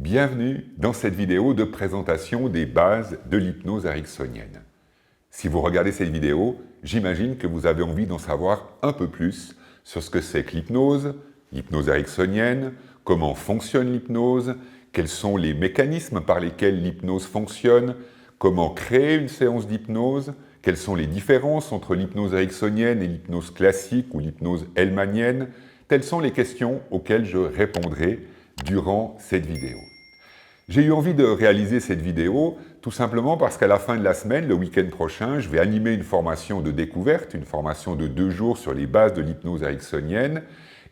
Bienvenue dans cette vidéo de présentation des bases de l'hypnose ericksonienne. Si vous regardez cette vidéo, j'imagine que vous avez envie d'en savoir un peu plus sur ce que c'est que l'hypnose ericksonienne, comment fonctionne l'hypnose, quels sont les mécanismes par lesquels l'hypnose fonctionne, comment créer une séance d'hypnose, quelles sont les différences entre l'hypnose ericksonienne et l'hypnose classique ou l'hypnose hellmanienne. Telles sont les questions auxquelles je répondrai durant cette vidéo. J'ai eu envie de réaliser cette vidéo tout simplement parce qu'à la fin de la semaine, le week-end prochain, je vais animer une formation de découverte, une formation de 2 jours sur les bases de l'hypnose ericksonienne.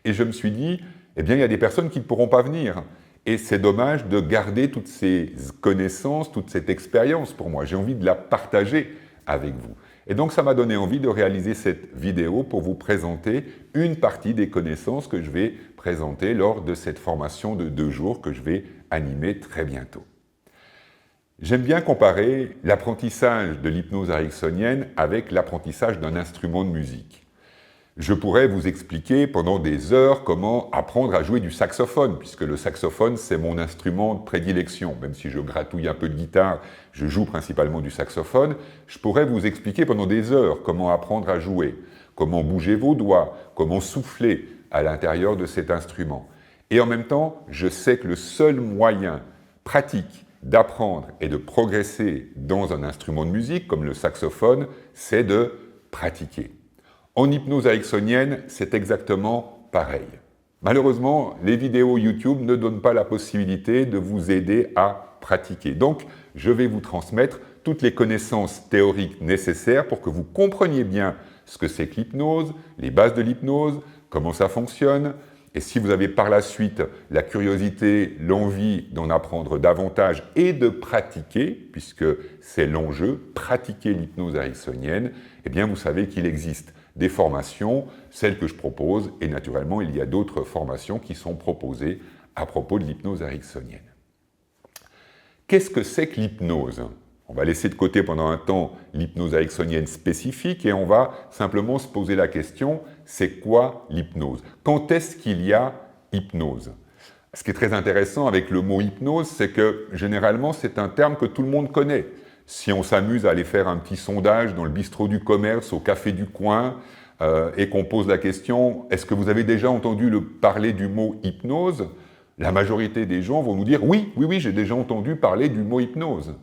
Et je me suis dit, eh bien, il y a des personnes qui ne pourront pas venir. Et c'est dommage de garder toutes ces connaissances, toute cette expérience pour moi. J'ai envie de la partager avec vous. Et donc, ça m'a donné envie de réaliser cette vidéo pour vous présenter une partie des connaissances que je vais présenter lors de cette formation de 2 jours que je vais animer très bientôt. J'aime bien comparer l'apprentissage de l'hypnose ericksonienne avec l'apprentissage d'un instrument de musique. Je pourrais vous expliquer pendant des heures comment apprendre à jouer du saxophone, puisque le saxophone, c'est mon instrument de prédilection. Même si je gratouille un peu de guitare, je joue principalement du saxophone. Je pourrais vous expliquer pendant des heures comment apprendre à jouer, comment bouger vos doigts, comment souffler à l'intérieur de cet instrument. Et en même temps, je sais que le seul moyen pratique d'apprendre et de progresser dans un instrument de musique, comme le saxophone, c'est de pratiquer. En hypnose ericksonienne, c'est exactement pareil. Malheureusement, les vidéos YouTube ne donnent pas la possibilité de vous aider à pratiquer. Donc, je vais vous transmettre toutes les connaissances théoriques nécessaires pour que vous compreniez bien ce que c'est que l'hypnose, les bases de l'hypnose, comment ça fonctionne. Et si vous avez par la suite la curiosité, l'envie d'en apprendre davantage et de pratiquer, puisque c'est l'enjeu, pratiquer l'hypnose ericksonienne, eh bien vous savez qu'il existe des formations, celles que je propose, et naturellement, il y a d'autres formations qui sont proposées à propos de l'hypnose ericksonienne. Qu'est-ce que c'est que l'hypnose ? On va laisser de côté pendant un temps l'hypnose ericksonienne spécifique et on va simplement se poser la question, c'est quoi l'hypnose ? Quand est-ce qu'il y a hypnose ? Ce qui est très intéressant avec le mot hypnose, c'est que généralement, c'est un terme que tout le monde connaît. Si on s'amuse à aller faire un petit sondage dans le bistrot du commerce, au café du coin, et qu'on pose la question « Est-ce que vous avez déjà entendu parler du mot hypnose ?» La majorité des gens vont nous dire « Oui, j'ai déjà entendu parler du mot hypnose. »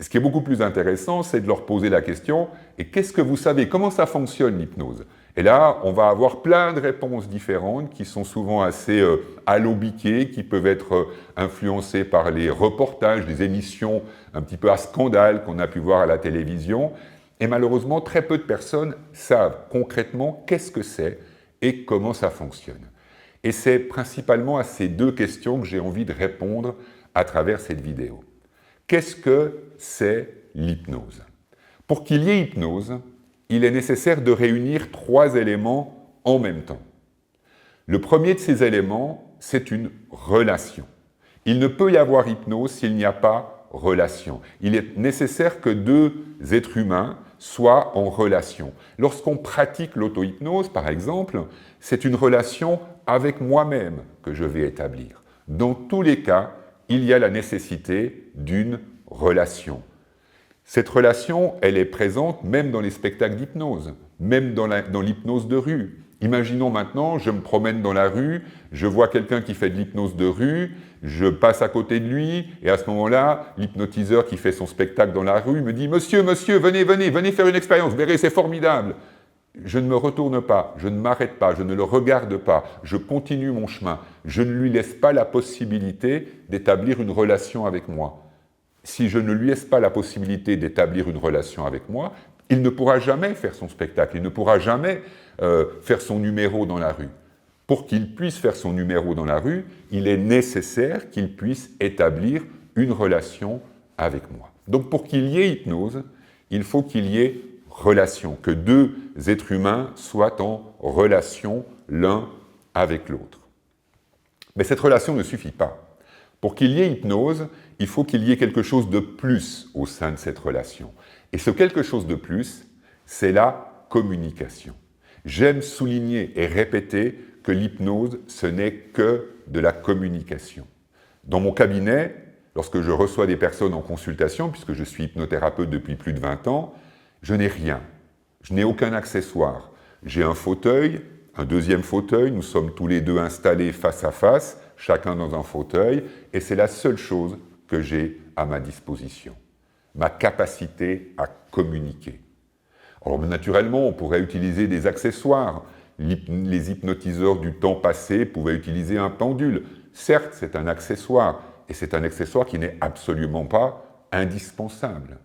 Ce qui est beaucoup plus intéressant, c'est de leur poser la question « Et qu'est-ce que vous savez ? Comment ça fonctionne l'hypnose ?» Et là, on va avoir plein de réponses différentes qui sont souvent assez alambiquées, qui peuvent être influencées par les reportages, les émissions un petit peu à scandale qu'on a pu voir à la télévision. Et malheureusement, très peu de personnes savent concrètement qu'est-ce que c'est et comment ça fonctionne. Et c'est principalement à ces 2 questions que j'ai envie de répondre à travers cette vidéo. Qu'est-ce que c'est l'hypnose ? Pour qu'il y ait hypnose, il est nécessaire de réunir 3 éléments en même temps. Le premier de ces éléments, c'est une relation. Il ne peut y avoir hypnose s'il n'y a pas relation. Il est nécessaire que 2 êtres humains soient en relation. Lorsqu'on pratique l'auto-hypnose, par exemple, c'est une relation avec moi-même que je vais établir. Dans tous les cas, il y a la nécessité d'une relation. Cette relation, elle est présente même dans les spectacles d'hypnose, même dans l'hypnose de rue. Imaginons maintenant, je me promène dans la rue, je vois quelqu'un qui fait de l'hypnose de rue, je passe à côté de lui, et à ce moment-là, l'hypnotiseur qui fait son spectacle dans la rue me dit « Monsieur, venez faire une expérience, vous verrez, c'est formidable !» Je ne me retourne pas, je ne m'arrête pas, je ne le regarde pas, je continue mon chemin. Je ne lui laisse pas la possibilité d'établir une relation avec moi. Si je ne lui laisse pas la possibilité d'établir une relation avec moi, il ne pourra jamais faire son spectacle, il ne pourra jamais faire son numéro dans la rue. Pour qu'il puisse faire son numéro dans la rue, il est nécessaire qu'il puisse établir une relation avec moi. Donc pour qu'il y ait hypnose, il faut qu'il y ait relation, que 2 êtres humains soient en relation l'un avec l'autre. Mais cette relation ne suffit pas. Pour qu'il y ait hypnose, il faut qu'il y ait quelque chose de plus au sein de cette relation. Et ce quelque chose de plus, c'est la communication. J'aime souligner et répéter que l'hypnose, ce n'est que de la communication. Dans mon cabinet, lorsque je reçois des personnes en consultation, puisque je suis hypnothérapeute depuis plus de 20 ans, je n'ai rien. Je n'ai aucun accessoire. J'ai un fauteuil, un deuxième fauteuil, nous sommes tous les deux installés face à face, chacun dans un fauteuil, et c'est la seule chose que j'ai à ma disposition. Ma capacité à communiquer. Alors naturellement, on pourrait utiliser des accessoires. Les hypnotiseurs du temps passé pouvaient utiliser un pendule. Certes, c'est un accessoire, et c'est un accessoire qui n'est absolument pas indispensable.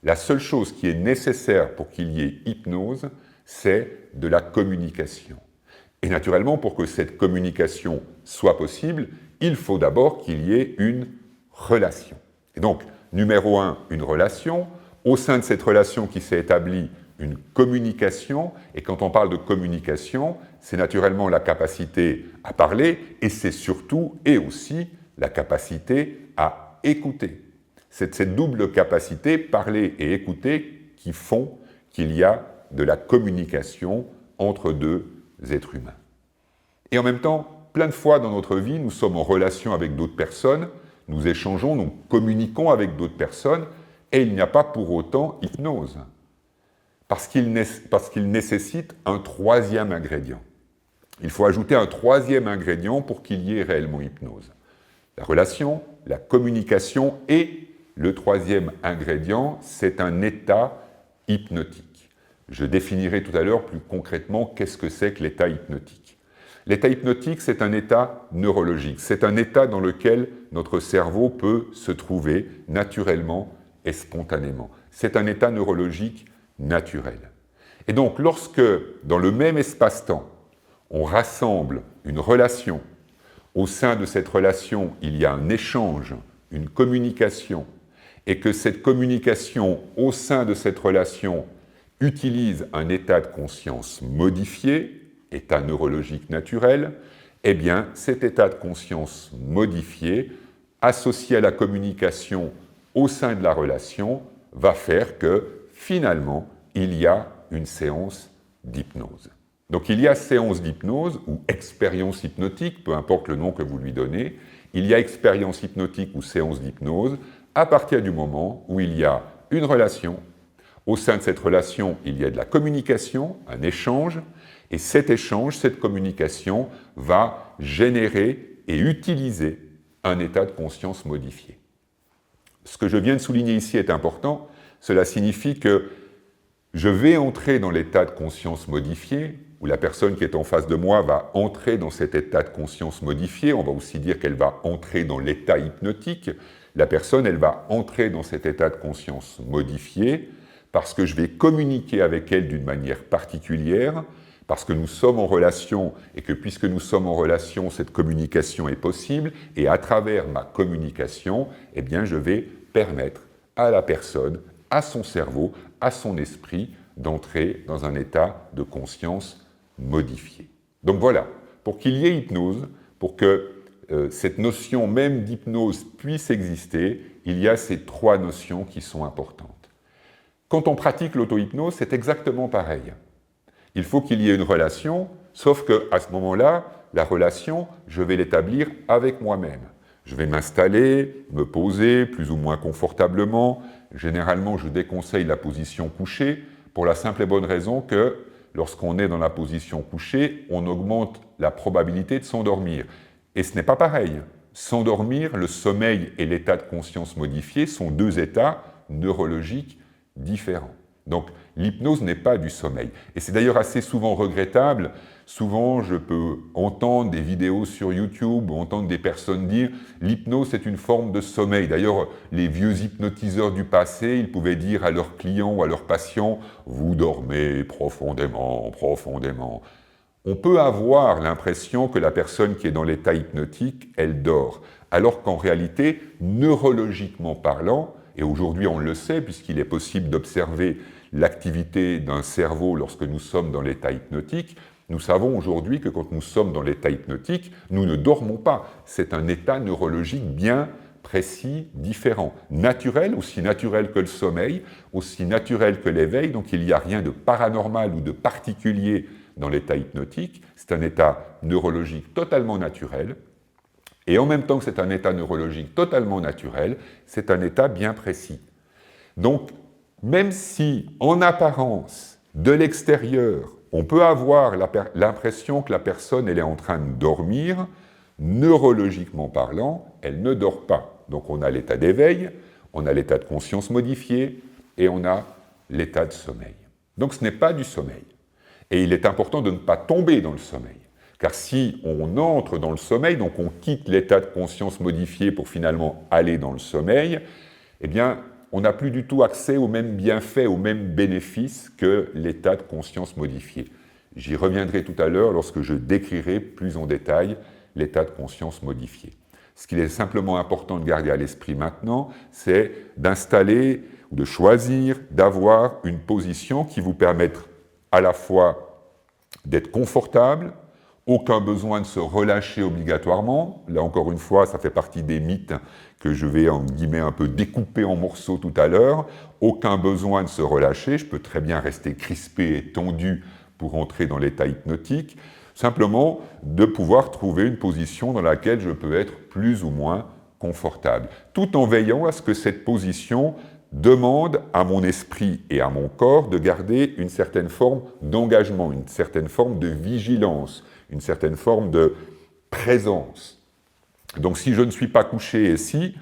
La seule chose qui est nécessaire pour qu'il y ait hypnose, c'est de la communication. Et naturellement, pour que cette communication soit possible, il faut d'abord qu'il y ait une relation. Et donc, numéro 1, une relation. Au sein de cette relation qui s'est établie, une communication. Et quand on parle de communication, c'est naturellement la capacité à parler et c'est surtout et aussi la capacité à écouter. C'est cette double capacité, parler et écouter, qui font qu'il y a de la communication entre deux êtres humains. Et en même temps, plein de fois dans notre vie, nous sommes en relation avec d'autres personnes, nous échangeons, nous communiquons avec d'autres personnes, et il n'y a pas pour autant hypnose. Parce qu'il nécessite un troisième ingrédient. Il faut ajouter un troisième ingrédient pour qu'il y ait réellement hypnose. La relation, la communication et le troisième ingrédient, c'est un état hypnotique. Je définirai tout à l'heure plus concrètement qu'est-ce que c'est que l'état hypnotique. L'état hypnotique, c'est un état neurologique. C'est un état dans lequel notre cerveau peut se trouver naturellement et spontanément. C'est un état neurologique naturel. Et donc, lorsque, dans le même espace-temps, on rassemble une relation, au sein de cette relation, il y a un échange, une communication, et que cette communication, au sein de cette relation, utilise un état de conscience modifié, état neurologique naturel, eh bien, cet état de conscience modifié, associé à la communication au sein de la relation, va faire que, finalement, il y a une séance d'hypnose. Donc il y a séance d'hypnose ou expérience hypnotique, peu importe le nom que vous lui donnez, il y a expérience hypnotique ou séance d'hypnose à partir du moment où il y a une relation. Au sein de cette relation, il y a de la communication, un échange, et cet échange, cette communication va générer et utiliser un état de conscience modifié. Ce que je viens de souligner ici est important, cela signifie que je vais entrer dans l'état de conscience modifié, où la personne qui est en face de moi va entrer dans cet état de conscience modifié, on va aussi dire qu'elle va entrer dans l'état hypnotique, la personne, elle va entrer dans cet état de conscience modifié, parce que je vais communiquer avec elle d'une manière particulière, parce que nous sommes en relation, et que puisque nous sommes en relation, cette communication est possible, et à travers ma communication, eh bien, je vais permettre à la personne, à son cerveau, à son esprit, d'entrer dans un état de conscience modifié. Donc voilà, pour qu'il y ait hypnose, pour que cette notion même d'hypnose puisse exister, il y a ces trois notions qui sont importantes. Quand on pratique l'auto-hypnose, c'est exactement pareil. Il faut qu'il y ait une relation, sauf qu'à ce moment-là, la relation, je vais l'établir avec moi-même. Je vais m'installer, me poser plus ou moins confortablement. Généralement, je déconseille la position couchée pour la simple et bonne raison que lorsqu'on est dans la position couchée, on augmente la probabilité de s'endormir. Et ce n'est pas pareil. S'endormir, le sommeil et l'état de conscience modifié sont deux états neurologiques différents. Donc, l'hypnose n'est pas du sommeil. Et c'est d'ailleurs assez souvent regrettable. Souvent, je peux entendre des vidéos sur YouTube, entendre des personnes dire « l'hypnose, c'est une forme de sommeil ». D'ailleurs, les vieux hypnotiseurs du passé, ils pouvaient dire à leurs clients ou à leurs patients « vous dormez profondément, profondément ». On peut avoir l'impression que la personne qui est dans l'état hypnotique, elle dort. Alors qu'en réalité, neurologiquement parlant, et aujourd'hui on le sait puisqu'il est possible d'observer l'activité d'un cerveau lorsque nous sommes dans l'état hypnotique, nous savons aujourd'hui que quand nous sommes dans l'état hypnotique, nous ne dormons pas. C'est un état neurologique bien précis, différent, naturel, aussi naturel que le sommeil, aussi naturel que l'éveil, donc il n'y a rien de paranormal ou de particulier dans l'état hypnotique, c'est un état neurologique totalement naturel, Et en même temps que c'est un état neurologique totalement naturel, c'est un état bien précis. Donc, même si, en apparence, de l'extérieur, on peut avoir l'impression que la personne elle est en train de dormir, neurologiquement parlant, elle ne dort pas. Donc on a l'état d'éveil, on a l'état de conscience modifié et on a l'état de sommeil. Donc ce n'est pas du sommeil. Et il est important de ne pas tomber dans le sommeil. Car si on entre dans le sommeil, donc on quitte l'état de conscience modifié pour finalement aller dans le sommeil, eh bien, on n'a plus du tout accès aux mêmes bienfaits, aux mêmes bénéfices que l'état de conscience modifié. J'y reviendrai tout à l'heure lorsque je décrirai plus en détail l'état de conscience modifié. Ce qu'il est simplement important de garder à l'esprit maintenant, c'est d'installer ou de choisir, d'avoir une position qui vous permette à la fois d'être confortable, aucun besoin de se relâcher obligatoirement. Là, encore une fois, ça fait partie des mythes que je vais, en guillemets, un peu découper en morceaux tout à l'heure. Aucun besoin de se relâcher. Je peux très bien rester crispé et tendu pour entrer dans l'état hypnotique. Simplement, de pouvoir trouver une position dans laquelle je peux être plus ou moins confortable, tout en veillant à ce que cette position demande à mon esprit et à mon corps de garder une certaine forme d'engagement, une certaine forme de vigilance, une certaine forme de présence. Donc si je ne suis pas couché ici,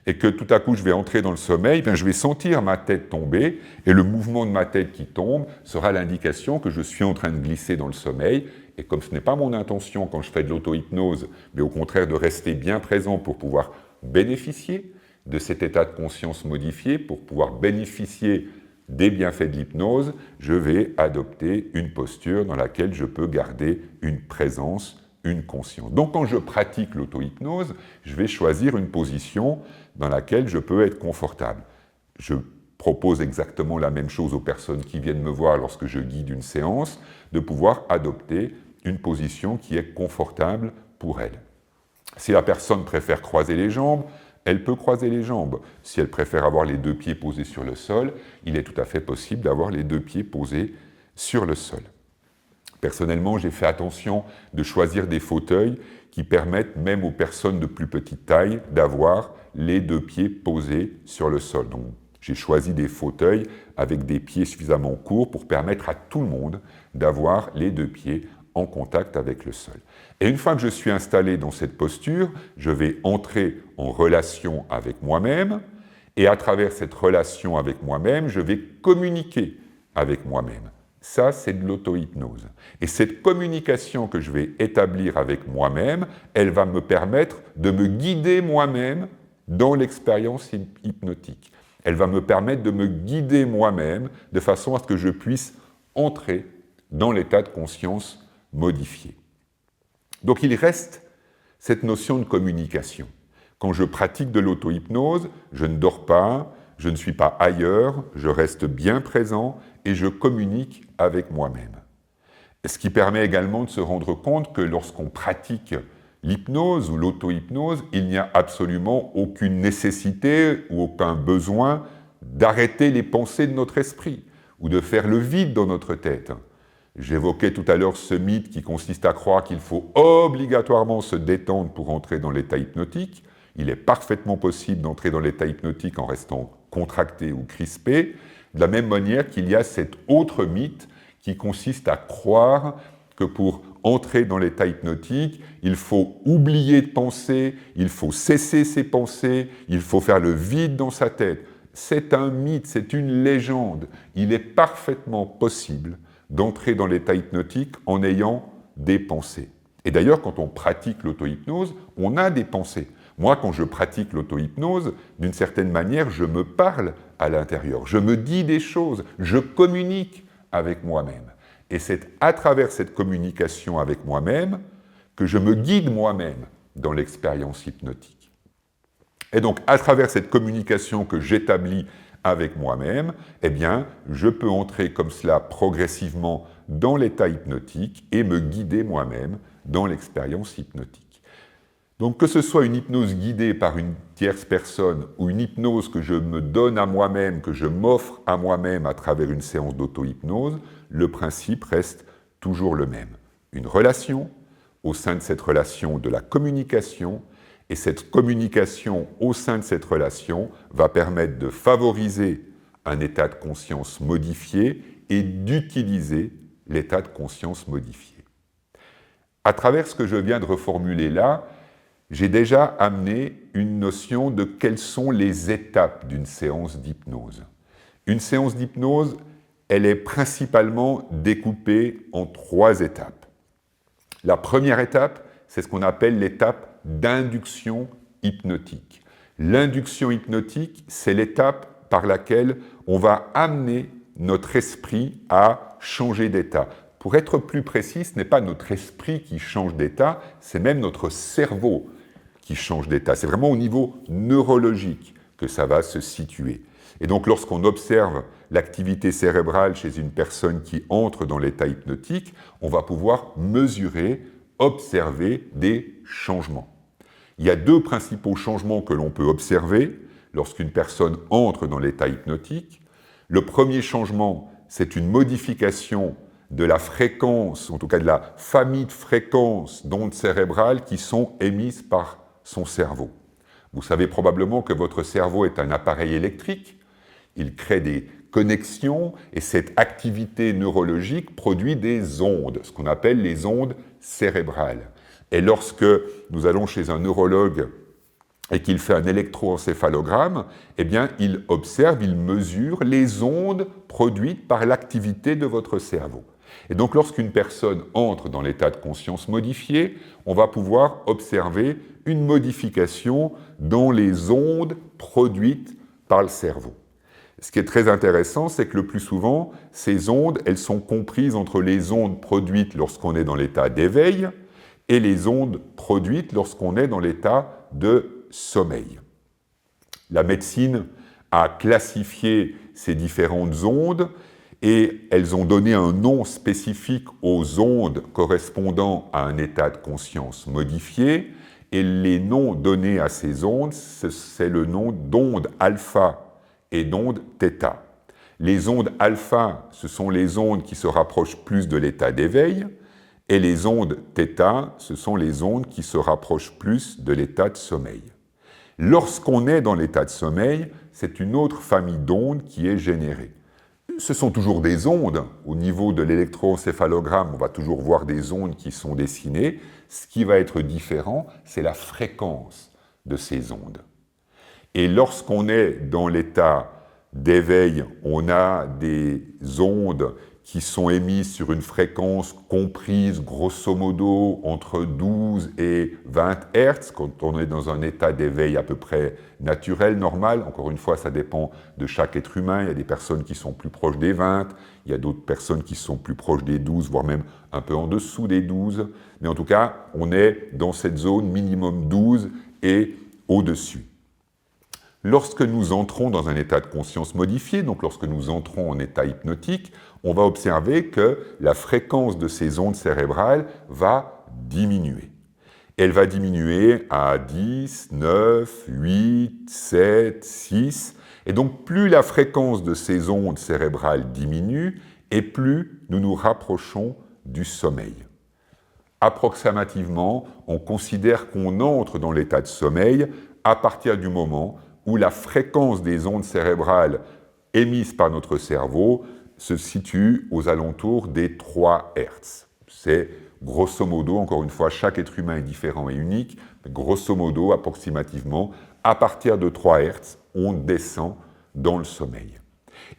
et que tout à coup je vais entrer dans le sommeil, bien, je vais sentir ma tête tomber, et le mouvement de ma tête qui tombe sera l'indication que je suis en train de glisser dans le sommeil, et comme ce n'est pas mon intention quand je fais de l'auto-hypnose, mais au contraire de rester bien présent pour pouvoir bénéficier de cet état de conscience modifié, pour pouvoir bénéficier des bienfaits de l'hypnose, je vais adopter une posture dans laquelle je peux garder une présence, une conscience. Donc quand je pratique l'auto-hypnose, je vais choisir une position dans laquelle je peux être confortable. Je propose exactement la même chose aux personnes qui viennent me voir lorsque je guide une séance, de pouvoir adopter une position qui est confortable pour elle. Si la personne préfère croiser les jambes, elle peut croiser les jambes. Si elle préfère avoir les deux pieds posés sur le sol, il est tout à fait possible d'avoir les deux pieds posés sur le sol. Personnellement, j'ai fait attention de choisir des fauteuils qui permettent même aux personnes de plus petite taille d'avoir les deux pieds posés sur le sol. Donc, j'ai choisi des fauteuils avec des pieds suffisamment courts pour permettre à tout le monde d'avoir les deux pieds en contact avec le sol. Et une fois que je suis installé dans cette posture, je vais entrer en relation avec moi-même, et à travers cette relation avec moi-même, je vais communiquer avec moi-même. Ça, c'est de l'auto-hypnose. Et cette communication que je vais établir avec moi-même, elle va me permettre de me guider moi-même dans l'expérience hypnotique. Elle va me permettre de me guider moi-même de façon à ce que je puisse entrer dans l'état de conscience modifié. Donc il reste cette notion de communication. Quand je pratique de l'auto-hypnose, je ne dors pas, je ne suis pas ailleurs, je reste bien présent et je communique avec moi-même. Ce qui permet également de se rendre compte que lorsqu'on pratique l'hypnose ou l'auto-hypnose, il n'y a absolument aucune nécessité ou aucun besoin d'arrêter les pensées de notre esprit ou de faire le vide dans notre tête. J'évoquais tout à l'heure ce mythe qui consiste à croire qu'il faut obligatoirement se détendre pour entrer dans l'état hypnotique. Il est parfaitement possible d'entrer dans l'état hypnotique en restant contracté ou crispé, de la même manière qu'il y a cet autre mythe qui consiste à croire que pour entrer dans l'état hypnotique, il faut oublier de penser, il faut cesser ses pensées, il faut faire le vide dans sa tête. C'est un mythe, c'est une légende. Il est parfaitement possible d'entrer dans l'état hypnotique en ayant des pensées. Et d'ailleurs, quand on pratique l'auto-hypnose, on a des pensées. Moi, quand je pratique l'auto-hypnose, d'une certaine manière, je me parle à l'intérieur, je me dis des choses, je communique avec moi-même. Et c'est à travers cette communication avec moi-même que je me guide moi-même dans l'expérience hypnotique. Et donc, à travers cette communication que j'établis avec moi-même, eh bien, je peux entrer comme cela progressivement dans l'état hypnotique et me guider moi-même dans l'expérience hypnotique. Donc, que ce soit une hypnose guidée par une tierce personne ou une hypnose que je me donne à moi-même, que je m'offre à moi-même à travers une séance d'auto-hypnose, le principe reste toujours le même. Une relation, au sein de cette relation de la communication, Et cette communication au sein de cette relation va permettre de favoriser un état de conscience modifié et d'utiliser l'état de conscience modifié. À travers ce que je viens de reformuler là, j'ai déjà amené une notion de quelles sont les étapes d'une séance d'hypnose. Une séance d'hypnose, elle est principalement découpée en 3 étapes. La première étape, c'est ce qu'on appelle l'étape d'induction hypnotique. L'induction hypnotique, c'est l'étape par laquelle on va amener notre esprit à changer d'état. Pour être plus précis, ce n'est pas notre esprit qui change d'état, c'est même notre cerveau qui change d'état. C'est vraiment au niveau neurologique que ça va se situer. Et donc lorsqu'on observe l'activité cérébrale chez une personne qui entre dans l'état hypnotique, on va pouvoir mesurer, observer des changements. Il y a 2 principaux changements que l'on peut observer lorsqu'une personne entre dans l'état hypnotique. Le premier changement, c'est une modification de la fréquence, en tout cas de la famille de fréquences d'ondes cérébrales qui sont émises par son cerveau. Vous savez probablement que votre cerveau est un appareil électrique, il crée des connexions et cette activité neurologique produit des ondes, ce qu'on appelle les ondes cérébrales. Et lorsque nous allons chez un neurologue et qu'il fait un électroencéphalogramme, eh bien, il observe, il mesure les ondes produites par l'activité de votre cerveau. Et donc, lorsqu'une personne entre dans l'état de conscience modifié, on va pouvoir observer une modification dans les ondes produites par le cerveau. Ce qui est très intéressant, c'est que le plus souvent, ces ondes, elles sont comprises entre les ondes produites lorsqu'on est dans l'état d'éveil et les ondes produites lorsqu'on est dans l'état de sommeil. La médecine a classifié ces différentes ondes et elles ont donné un nom spécifique aux ondes correspondant à un état de conscience modifié, et les noms donnés à ces ondes, c'est le nom d'ondes alpha et d'ondes θ. Les ondes alpha, ce sont les ondes qui se rapprochent plus de l'état d'éveil, et les ondes θ, ce sont les ondes qui se rapprochent plus de l'état de sommeil. Lorsqu'on est dans l'état de sommeil, c'est une autre famille d'ondes qui est générée. Ce sont toujours des ondes. Au niveau de l'électroencéphalogramme, on va toujours voir des ondes qui sont dessinées. Ce qui va être différent, c'est la fréquence de ces ondes. Et lorsqu'on est dans l'état d'éveil, on a des ondes qui sont émises sur une fréquence comprise grosso modo entre 12 et 20 Hz, quand on est dans un état d'éveil à peu près naturel, normal. Encore une fois, ça dépend de chaque être humain. Il y a des personnes qui sont plus proches des 20, il y a d'autres personnes qui sont plus proches des 12, voire même un peu en dessous des 12. Mais en tout cas, on est dans cette zone minimum 12 et au-dessus. Lorsque nous entrons dans un état de conscience modifié, donc lorsque nous entrons en état hypnotique, on va observer que la fréquence de ces ondes cérébrales va diminuer. Elle va diminuer à 10, 9, 8, 7, 6, et donc plus la fréquence de ces ondes cérébrales diminue, et plus nous nous rapprochons du sommeil. Approximativement, on considère qu'on entre dans l'état de sommeil à partir du moment où la fréquence des ondes cérébrales émises par notre cerveau se situe aux alentours des 3 Hz. C'est grosso modo, encore une fois, chaque être humain est différent et unique, mais grosso modo, approximativement, à partir de 3 Hz, on descend dans le sommeil.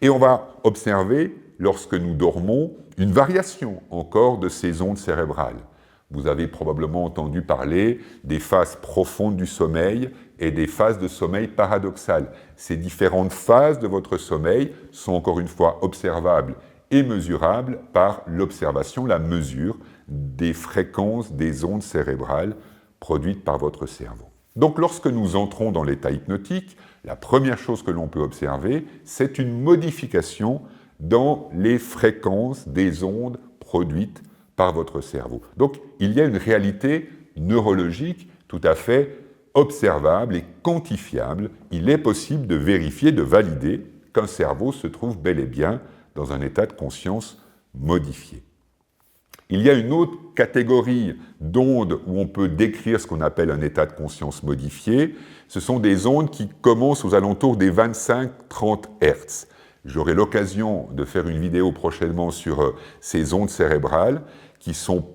Et on va observer, lorsque nous dormons, une variation encore de ces ondes cérébrales. Vous avez probablement entendu parler des phases profondes du sommeil et des phases de sommeil paradoxal. Ces différentes phases de votre sommeil sont encore une fois observables et mesurables par l'observation, la mesure des fréquences des ondes cérébrales produites par votre cerveau. Donc lorsque nous entrons dans l'état hypnotique, la première chose que l'on peut observer, c'est une modification dans les fréquences des ondes produites par votre cerveau. Donc, il y a une réalité neurologique tout à fait observable et quantifiable. Il est possible de vérifier, de valider qu'un cerveau se trouve bel et bien dans un état de conscience modifié. Il y a une autre catégorie d'ondes où on peut décrire ce qu'on appelle un état de conscience modifié. Ce sont des ondes qui commencent aux alentours des 25-30 Hz. J'aurai l'occasion de faire une vidéo prochainement sur ces ondes cérébrales qui sont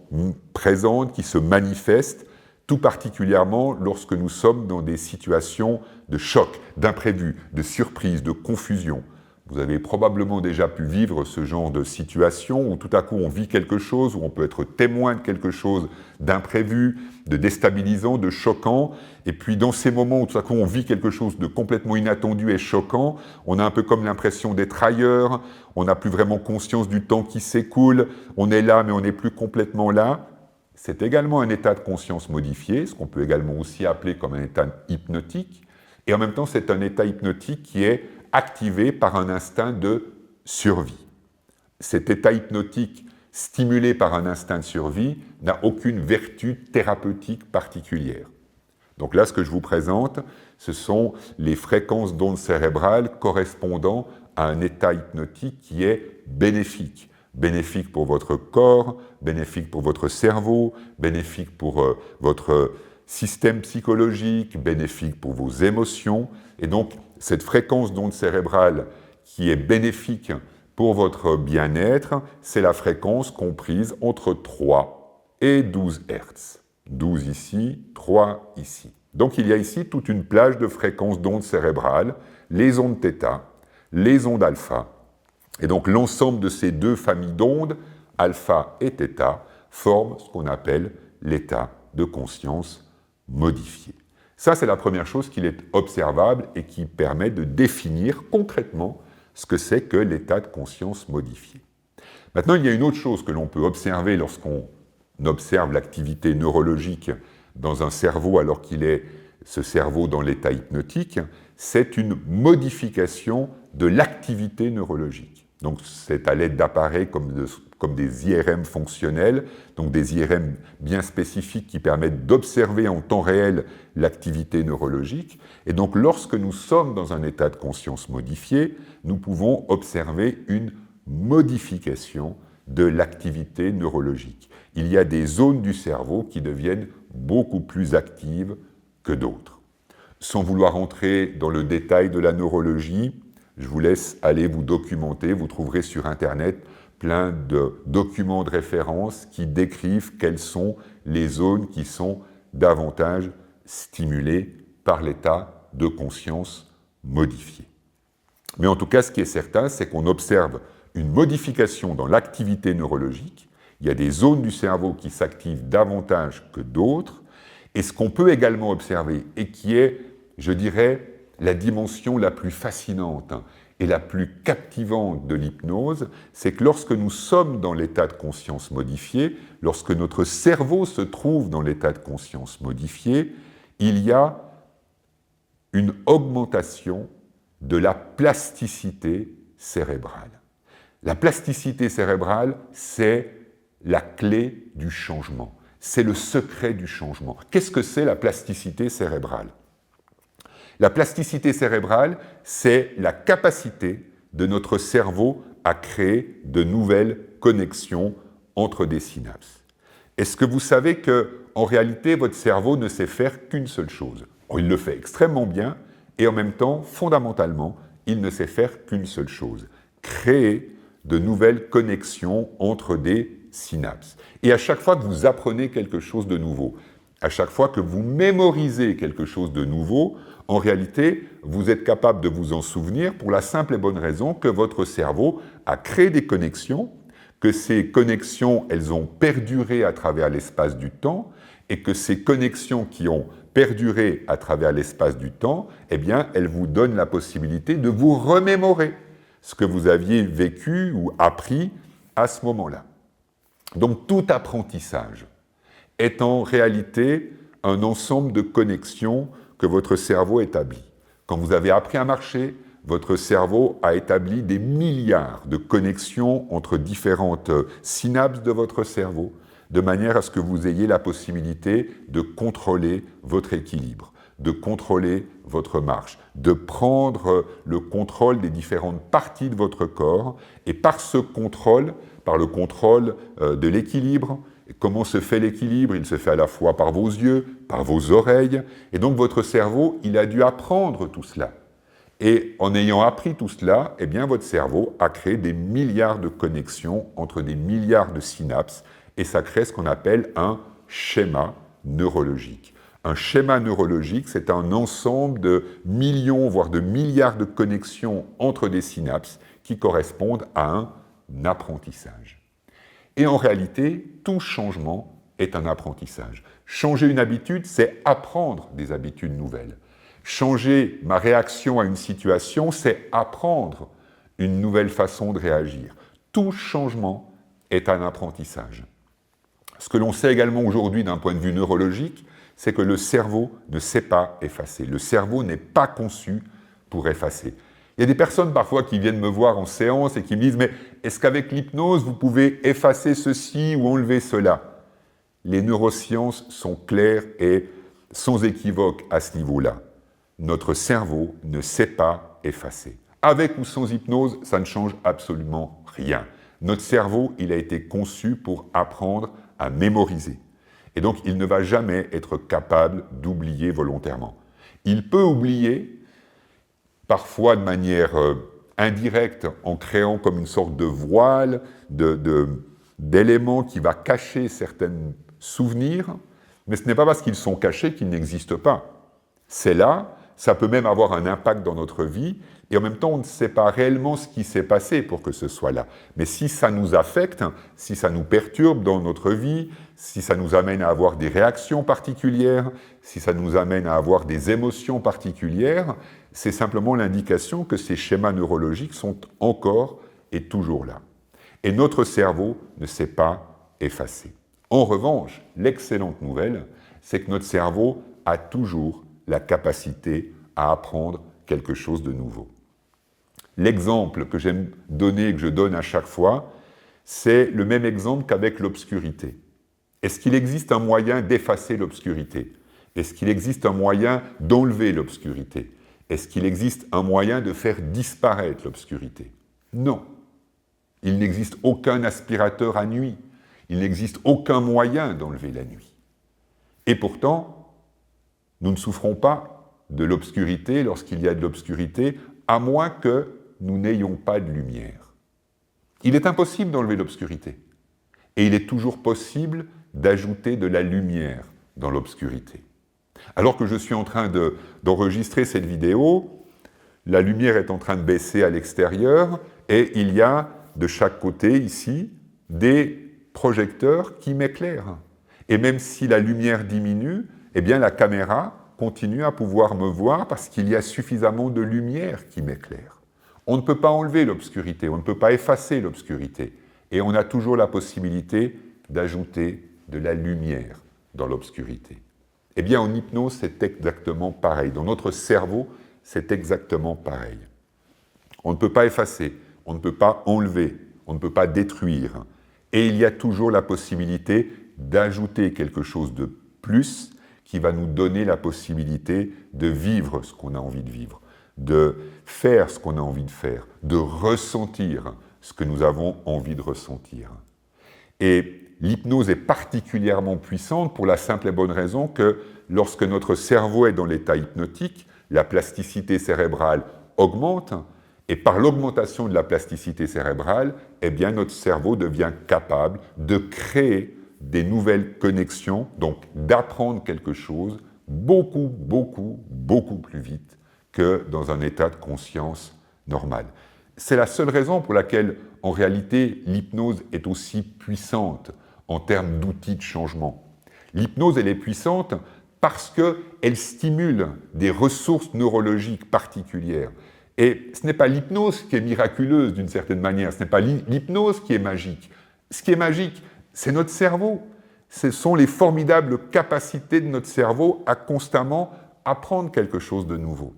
présentes, qui se manifestent, tout particulièrement lorsque nous sommes dans des situations de choc, d'imprévu, de surprise, de confusion. Vous avez probablement déjà pu vivre ce genre de situation où tout à coup on vit quelque chose, où on peut être témoin de quelque chose d'imprévu, de déstabilisant, de choquant. Et puis dans ces moments où tout à coup on vit quelque chose de complètement inattendu et choquant, on a un peu comme l'impression d'être ailleurs, on n'a plus vraiment conscience du temps qui s'écoule, on est là mais on n'est plus complètement là. C'est également un état de conscience modifié, ce qu'on peut également aussi appeler comme un état hypnotique. Et en même temps, c'est un état hypnotique qui est activé par un instinct de survie. Cet état hypnotique stimulé par un instinct de survie n'a aucune vertu thérapeutique particulière. Donc là, ce que je vous présente, ce sont les fréquences d'ondes cérébrales correspondant à un état hypnotique qui est bénéfique. Bénéfique pour votre corps, bénéfique pour votre cerveau, bénéfique pour votre système psychologique, bénéfique pour vos émotions. Et donc, cette fréquence d'onde cérébrale qui est bénéfique pour votre bien-être, c'est la fréquence comprise entre 3 et 12 Hz. 12 ici, 3 ici. Donc il y a ici toute une plage de fréquences d'ondes cérébrales, les ondes θ, les ondes alpha. Et donc l'ensemble de ces deux familles d'ondes, alpha et θ, forment ce qu'on appelle l'état de conscience modifié. Ça, c'est la première chose qu'il est observable et qui permet de définir concrètement ce que c'est que l'état de conscience modifié. Maintenant, il y a une autre chose que l'on peut observer lorsqu'on observe l'activité neurologique dans un cerveau alors qu'il est ce cerveau dans l'état hypnotique, c'est une modification de l'activité neurologique. Donc c'est à l'aide d'appareils comme des IRM fonctionnels, donc des IRM bien spécifiques qui permettent d'observer en temps réel l'activité neurologique. Et donc lorsque nous sommes dans un état de conscience modifié, nous pouvons observer une modification de l'activité neurologique. Il y a des zones du cerveau qui deviennent beaucoup plus actives que d'autres. Sans vouloir entrer dans le détail de la neurologie, je vous laisse aller vous documenter. Vous trouverez sur Internet plein de documents de référence qui décrivent quelles sont les zones qui sont davantage stimulées par l'état de conscience modifié. Mais en tout cas, ce qui est certain, c'est qu'on observe une modification dans l'activité neurologique. Il y a des zones du cerveau qui s'activent davantage que d'autres. Et ce qu'on peut également observer, et qui est, je dirais, la dimension la plus fascinante et la plus captivante de l'hypnose, c'est que lorsque nous sommes dans l'état de conscience modifié, lorsque notre cerveau se trouve dans l'état de conscience modifié, il y a une augmentation de la plasticité cérébrale. La plasticité cérébrale, c'est la clé du changement. C'est le secret du changement. Qu'est-ce que c'est la plasticité cérébrale ? La plasticité cérébrale, c'est la capacité de notre cerveau à créer de nouvelles connexions entre des synapses. Est-ce que vous savez qu'en réalité, votre cerveau ne sait faire qu'une seule chose ? Il le fait extrêmement bien et en même temps, fondamentalement, il ne sait faire qu'une seule chose, créer de nouvelles connexions entre des synapses. Et à chaque fois que vous apprenez quelque chose de nouveau, à chaque fois que vous mémorisez quelque chose de nouveau, en réalité, vous êtes capable de vous en souvenir pour la simple et bonne raison que votre cerveau a créé des connexions, que ces connexions, elles ont perduré à travers l'espace du temps, et que ces connexions qui ont perduré à travers l'espace du temps, eh bien, elles vous donnent la possibilité de vous remémorer ce que vous aviez vécu ou appris à ce moment-là. Donc, tout apprentissage est en réalité un ensemble de connexions que votre cerveau établit. Quand vous avez appris à marcher, votre cerveau a établi des milliards de connexions entre différentes synapses de votre cerveau, de manière à ce que vous ayez la possibilité de contrôler votre équilibre. de contrôler votre marche, de prendre le contrôle des différentes parties de votre corps, et par ce contrôle, par le contrôle de l'équilibre. Comment se fait l'équilibre? Il se fait à la fois par vos yeux, par vos oreilles, et donc votre cerveau, il a dû apprendre tout cela. Et en ayant appris tout cela, eh bien votre cerveau a créé des milliards de connexions entre des milliards de synapses, et ça crée ce qu'on appelle un schéma neurologique. Un schéma neurologique, c'est un ensemble de millions, voire de milliards de connexions entre des synapses qui correspondent à un apprentissage. Et en réalité, tout changement est un apprentissage. Changer une habitude, c'est apprendre des habitudes nouvelles. Changer ma réaction à une situation, c'est apprendre une nouvelle façon de réagir. Tout changement est un apprentissage. Ce que l'on sait également aujourd'hui d'un point de vue neurologique, c'est que le cerveau ne sait pas effacer. Le cerveau n'est pas conçu pour effacer. Il y a des personnes parfois qui viennent me voir en séance et qui me disent « Mais est-ce qu'avec l'hypnose, vous pouvez effacer ceci ou enlever cela ?» Les neurosciences sont claires et sans équivoque à ce niveau-là. Notre cerveau ne sait pas effacer. Avec ou sans hypnose, ça ne change absolument rien. Notre cerveau, il a été conçu pour apprendre à mémoriser. Et donc, il ne va jamais être capable d'oublier volontairement. Il peut oublier, parfois de manière indirecte, en créant comme une sorte de voile, d'éléments qui va cacher certains souvenirs, mais ce n'est pas parce qu'ils sont cachés qu'ils n'existent pas. C'est là, ça peut même avoir un impact dans notre vie, et en même temps, on ne sait pas réellement ce qui s'est passé pour que ce soit là. Mais si ça nous affecte, si ça nous perturbe dans notre vie, si ça nous amène à avoir des réactions particulières, si ça nous amène à avoir des émotions particulières, c'est simplement l'indication que ces schémas neurologiques sont encore et toujours là. Et notre cerveau ne s'est pas effacé. En revanche, l'excellente nouvelle, c'est que notre cerveau a toujours la capacité à apprendre quelque chose de nouveau. L'exemple que j'aime donner et que je donne à chaque fois, c'est le même exemple qu'avec l'obscurité. Est-ce qu'il existe un moyen d'effacer l'obscurité? Est-ce qu'il existe un moyen d'enlever l'obscurité? Est-ce qu'il existe un moyen de faire disparaître l'obscurité? Non. Il n'existe aucun aspirateur à nuit. Il n'existe aucun moyen d'enlever la nuit. Et pourtant, nous ne souffrons pas de l'obscurité lorsqu'il y a de l'obscurité, à moins que nous n'ayons pas de lumière. Il est impossible d'enlever l'obscurité. Et il est toujours possible d'ajouter de la lumière dans l'obscurité. Alors que je suis en train d'enregistrer cette vidéo, la lumière est en train de baisser à l'extérieur et il y a de chaque côté, ici, des projecteurs qui m'éclairent. Et même si la lumière diminue, eh bien la caméra continue à pouvoir me voir parce qu'il y a suffisamment de lumière qui m'éclaire. On ne peut pas enlever l'obscurité, on ne peut pas effacer l'obscurité. Et on a toujours la possibilité d'ajouter de la lumière dans l'obscurité. Eh bien, en hypnose, c'est exactement pareil. Dans notre cerveau, c'est exactement pareil. On ne peut pas effacer, on ne peut pas enlever, on ne peut pas détruire. Et il y a toujours la possibilité d'ajouter quelque chose de plus qui va nous donner la possibilité de vivre ce qu'on a envie de vivre, de faire ce qu'on a envie de faire, de ressentir ce que nous avons envie de ressentir. Et l'hypnose est particulièrement puissante pour la simple et bonne raison que lorsque notre cerveau est dans l'état hypnotique, la plasticité cérébrale augmente, et par l'augmentation de la plasticité cérébrale, eh bien notre cerveau devient capable de créer des nouvelles connexions, donc d'apprendre quelque chose beaucoup plus vite que dans un état de conscience normal. C'est la seule raison pour laquelle, en réalité, l'hypnose est aussi puissante en termes d'outils de changement. L'hypnose, elle est puissante parce qu'elle stimule des ressources neurologiques particulières. Et ce n'est pas l'hypnose qui est miraculeuse d'une certaine manière, ce n'est pas l'hypnose qui est magique. Ce qui est magique, c'est notre cerveau. Ce sont les formidables capacités de notre cerveau à constamment apprendre quelque chose de nouveau.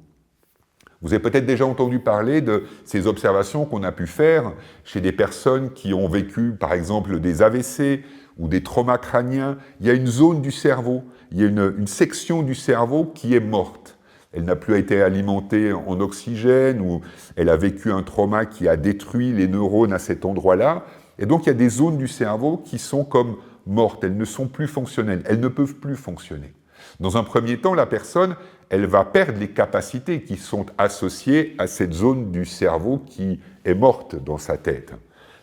Vous avez peut-être déjà entendu parler de ces observations qu'on a pu faire chez des personnes qui ont vécu, par exemple, des AVC ou des traumas crâniens, il y a une zone du cerveau, il y a une section du cerveau qui est morte. Elle n'a plus été alimentée en oxygène ou elle a vécu un trauma qui a détruit les neurones à cet endroit-là. Et donc il y a des zones du cerveau qui sont comme mortes, elles ne sont plus fonctionnelles, elles ne peuvent plus fonctionner. Dans un premier temps, la personne, elle va perdre les capacités qui sont associées à cette zone du cerveau qui est morte dans sa tête.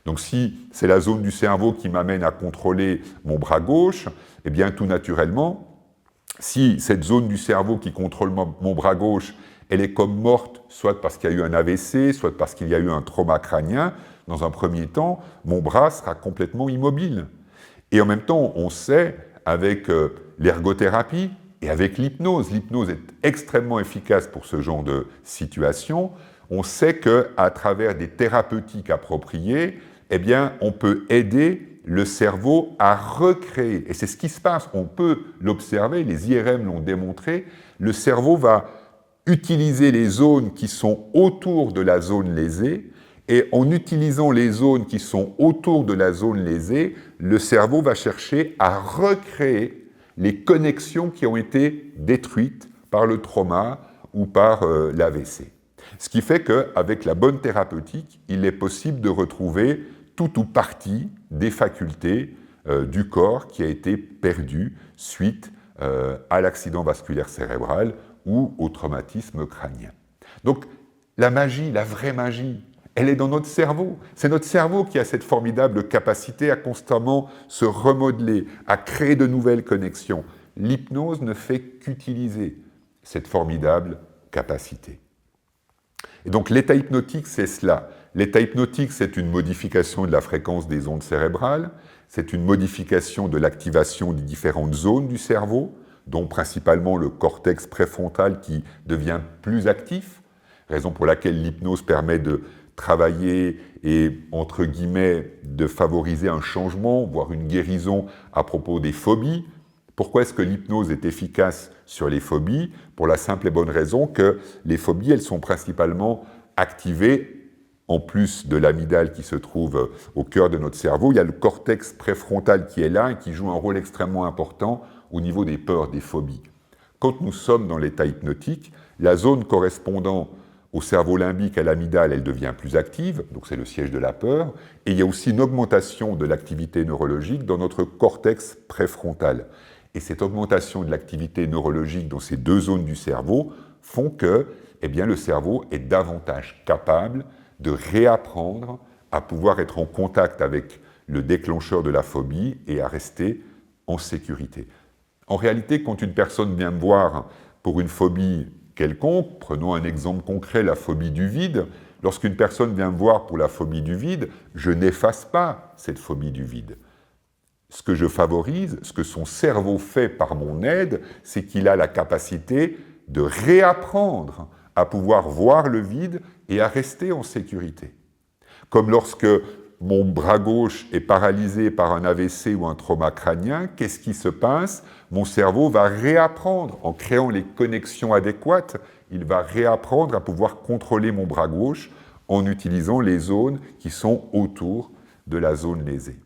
Donc si c'est la zone du cerveau qui m'amène à contrôler mon bras gauche, eh bien tout naturellement, si cette zone du cerveau qui contrôle mon bras gauche, elle est comme morte, soit parce qu'il y a eu un AVC, soit parce qu'il y a eu un trauma crânien, dans un premier temps, mon bras sera complètement immobile. Et en même temps, on sait, avec l'ergothérapie et avec l'hypnose est extrêmement efficace pour ce genre de situation, on sait qu'à travers des thérapeutiques appropriées, eh bien, on peut aider le cerveau à recréer. Et c'est ce qui se passe, on peut l'observer, les IRM l'ont démontré, le cerveau va utiliser les zones qui sont autour de la zone lésée, et en utilisant les zones qui sont autour de la zone lésée, le cerveau va chercher à recréer les connexions qui ont été détruites par le trauma ou par l'AVC. Ce qui fait qu'avec la bonne thérapeutique, il est possible de retrouver tout ou partie des facultés du corps qui a été perdu suite à l'accident vasculaire cérébral ou au traumatisme crânien. Donc la magie, la vraie magie, elle est dans notre cerveau. C'est notre cerveau qui a cette formidable capacité à constamment se remodeler, à créer de nouvelles connexions. L'hypnose ne fait qu'utiliser cette formidable capacité. Et donc l'état hypnotique, c'est cela. L'état hypnotique, c'est une modification de la fréquence des ondes cérébrales, c'est une modification de l'activation des différentes zones du cerveau, dont principalement le cortex préfrontal qui devient plus actif, raison pour laquelle l'hypnose permet de travailler et, entre guillemets, de favoriser un changement, voire une guérison à propos des phobies. Pourquoi est-ce que l'hypnose est efficace sur les phobies? Pour la simple et bonne raison que les phobies, elles sont principalement activées, en plus de l'amygdale qui se trouve au cœur de notre cerveau, il y a le cortex préfrontal qui est là et qui joue un rôle extrêmement important au niveau des peurs, des phobies. Quand nous sommes dans l'état hypnotique, la zone correspondant au cerveau limbique, à l'amygdale, elle devient plus active, donc c'est le siège de la peur, et il y a aussi une augmentation de l'activité neurologique dans notre cortex préfrontal. Et cette augmentation de l'activité neurologique dans ces deux zones du cerveau font que eh bien, le cerveau est davantage capable de réapprendre à pouvoir être en contact avec le déclencheur de la phobie et à rester en sécurité. En réalité, quand une personne vient me voir pour une phobie quelconque, prenons un exemple concret, la phobie du vide, lorsqu'une personne vient me voir pour la phobie du vide, je n'efface pas cette phobie du vide. Ce que je favorise, ce que son cerveau fait par mon aide, c'est qu'il a la capacité de réapprendre à pouvoir voir le vide et à rester en sécurité. Comme lorsque mon bras gauche est paralysé par un AVC ou un trauma crânien, qu'est-ce qui se passe? Mon cerveau va réapprendre, en créant les connexions adéquates, il va réapprendre à pouvoir contrôler mon bras gauche en utilisant les zones qui sont autour de la zone lésée.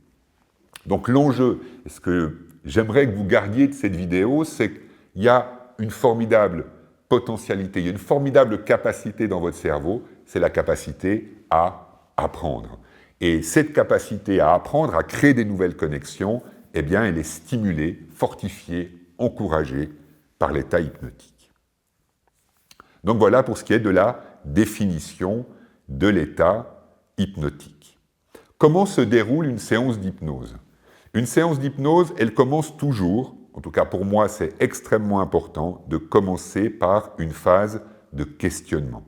Donc l'enjeu, et ce que j'aimerais que vous gardiez de cette vidéo, c'est qu'il y a une formidable potentialité, il y a une formidable capacité dans votre cerveau, c'est la capacité à apprendre. Et cette capacité à apprendre, à créer des nouvelles connexions, eh bien, elle est stimulée, fortifiée, encouragée par l'état hypnotique. Donc voilà pour ce qui est de la définition de l'état hypnotique. Comment se déroule une séance d'hypnose? Une séance d'hypnose, elle commence toujours, en tout cas pour moi c'est extrêmement important, de commencer par une phase de questionnement.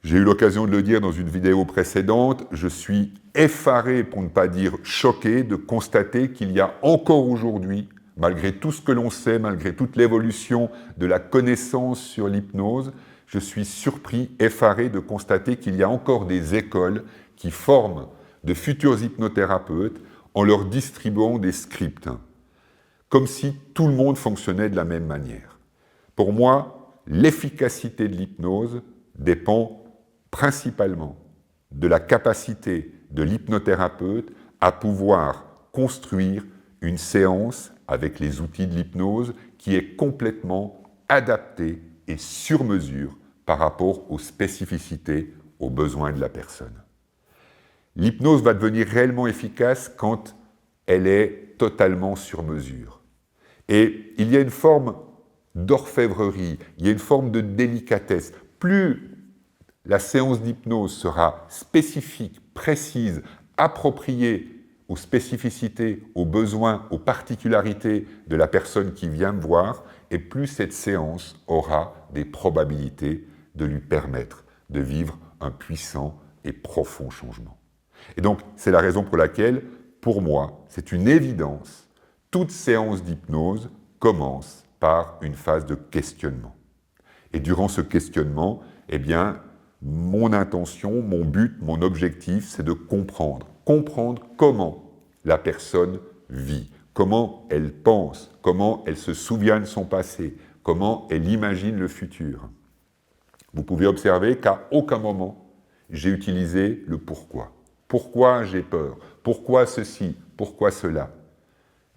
J'ai eu l'occasion de le dire dans une vidéo précédente, je suis effaré, pour ne pas dire choqué, de constater qu'il y a encore aujourd'hui, malgré tout ce que l'on sait, malgré toute l'évolution de la connaissance sur l'hypnose, je suis surpris, effaré de constater qu'il y a encore des écoles qui forment de futurs hypnothérapeutes en leur distribuant des scripts, comme si tout le monde fonctionnait de la même manière. Pour moi, l'efficacité de l'hypnose dépend principalement de la capacité de l'hypnothérapeute à pouvoir construire une séance avec les outils de l'hypnose qui est complètement adaptée et sur mesure par rapport aux spécificités, aux besoins de la personne. L'hypnose va devenir réellement efficace quand elle est totalement sur mesure. Et il y a une forme d'orfèvrerie, il y a une forme de délicatesse. Plus la séance d'hypnose sera spécifique, précise, appropriée aux spécificités, aux besoins, aux particularités de la personne qui vient me voir, et plus cette séance aura des probabilités de lui permettre de vivre un puissant et profond changement. Et donc, c'est la raison pour laquelle, pour moi, c'est une évidence, toute séance d'hypnose commence par une phase de questionnement. Et durant ce questionnement, eh bien, mon intention, mon but, mon objectif, c'est de comprendre comment la personne vit, comment elle pense, comment elle se souvient de son passé, comment elle imagine le futur. Vous pouvez observer qu'à aucun moment, j'ai utilisé le pourquoi. Pourquoi j'ai peur? Pourquoi ceci? Pourquoi cela?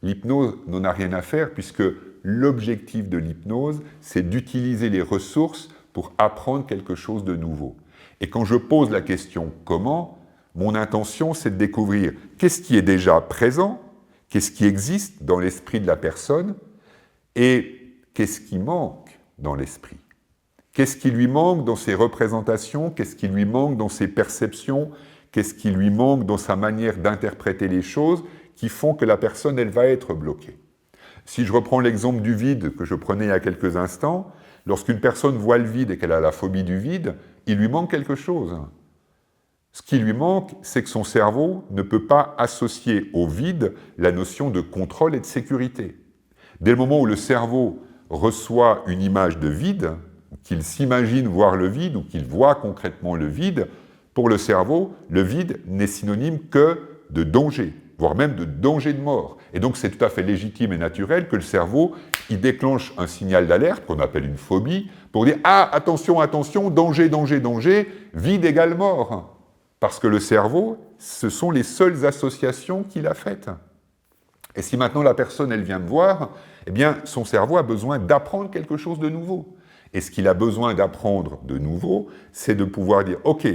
L'hypnose n'en a rien à faire puisque l'objectif de l'hypnose, c'est d'utiliser les ressources pour apprendre quelque chose de nouveau. Et quand je pose la question « comment ?», mon intention, c'est de découvrir qu'est-ce qui est déjà présent, qu'est-ce qui existe dans l'esprit de la personne et qu'est-ce qui manque dans l'esprit. Qu'est-ce qui lui manque dans ses représentations, qu'est-ce qui lui manque dans ses perceptions, qu'est-ce qui lui manque dans sa manière d'interpréter les choses qui font que la personne, elle va être bloquée. Si je reprends l'exemple du vide que je prenais il y a quelques instants, lorsqu'une personne voit le vide et qu'elle a la phobie du vide, il lui manque quelque chose. Ce qui lui manque, c'est que son cerveau ne peut pas associer au vide la notion de contrôle et de sécurité. Dès le moment où le cerveau reçoit une image de vide, qu'il s'imagine voir le vide ou qu'il voit concrètement le vide, pour le cerveau, le vide n'est synonyme que de danger, voire même de danger de mort. Et donc c'est tout à fait légitime et naturel que le cerveau il déclenche un signal d'alerte, qu'on appelle une phobie, pour dire « Ah, attention, attention, danger, danger, danger, vide égale mort ». Parce que le cerveau, ce sont les seules associations qu'il a faites. Et si maintenant la personne, elle vient me voir, eh bien, son cerveau a besoin d'apprendre quelque chose de nouveau. Et ce qu'il a besoin d'apprendre de nouveau, c'est de pouvoir dire « Ok,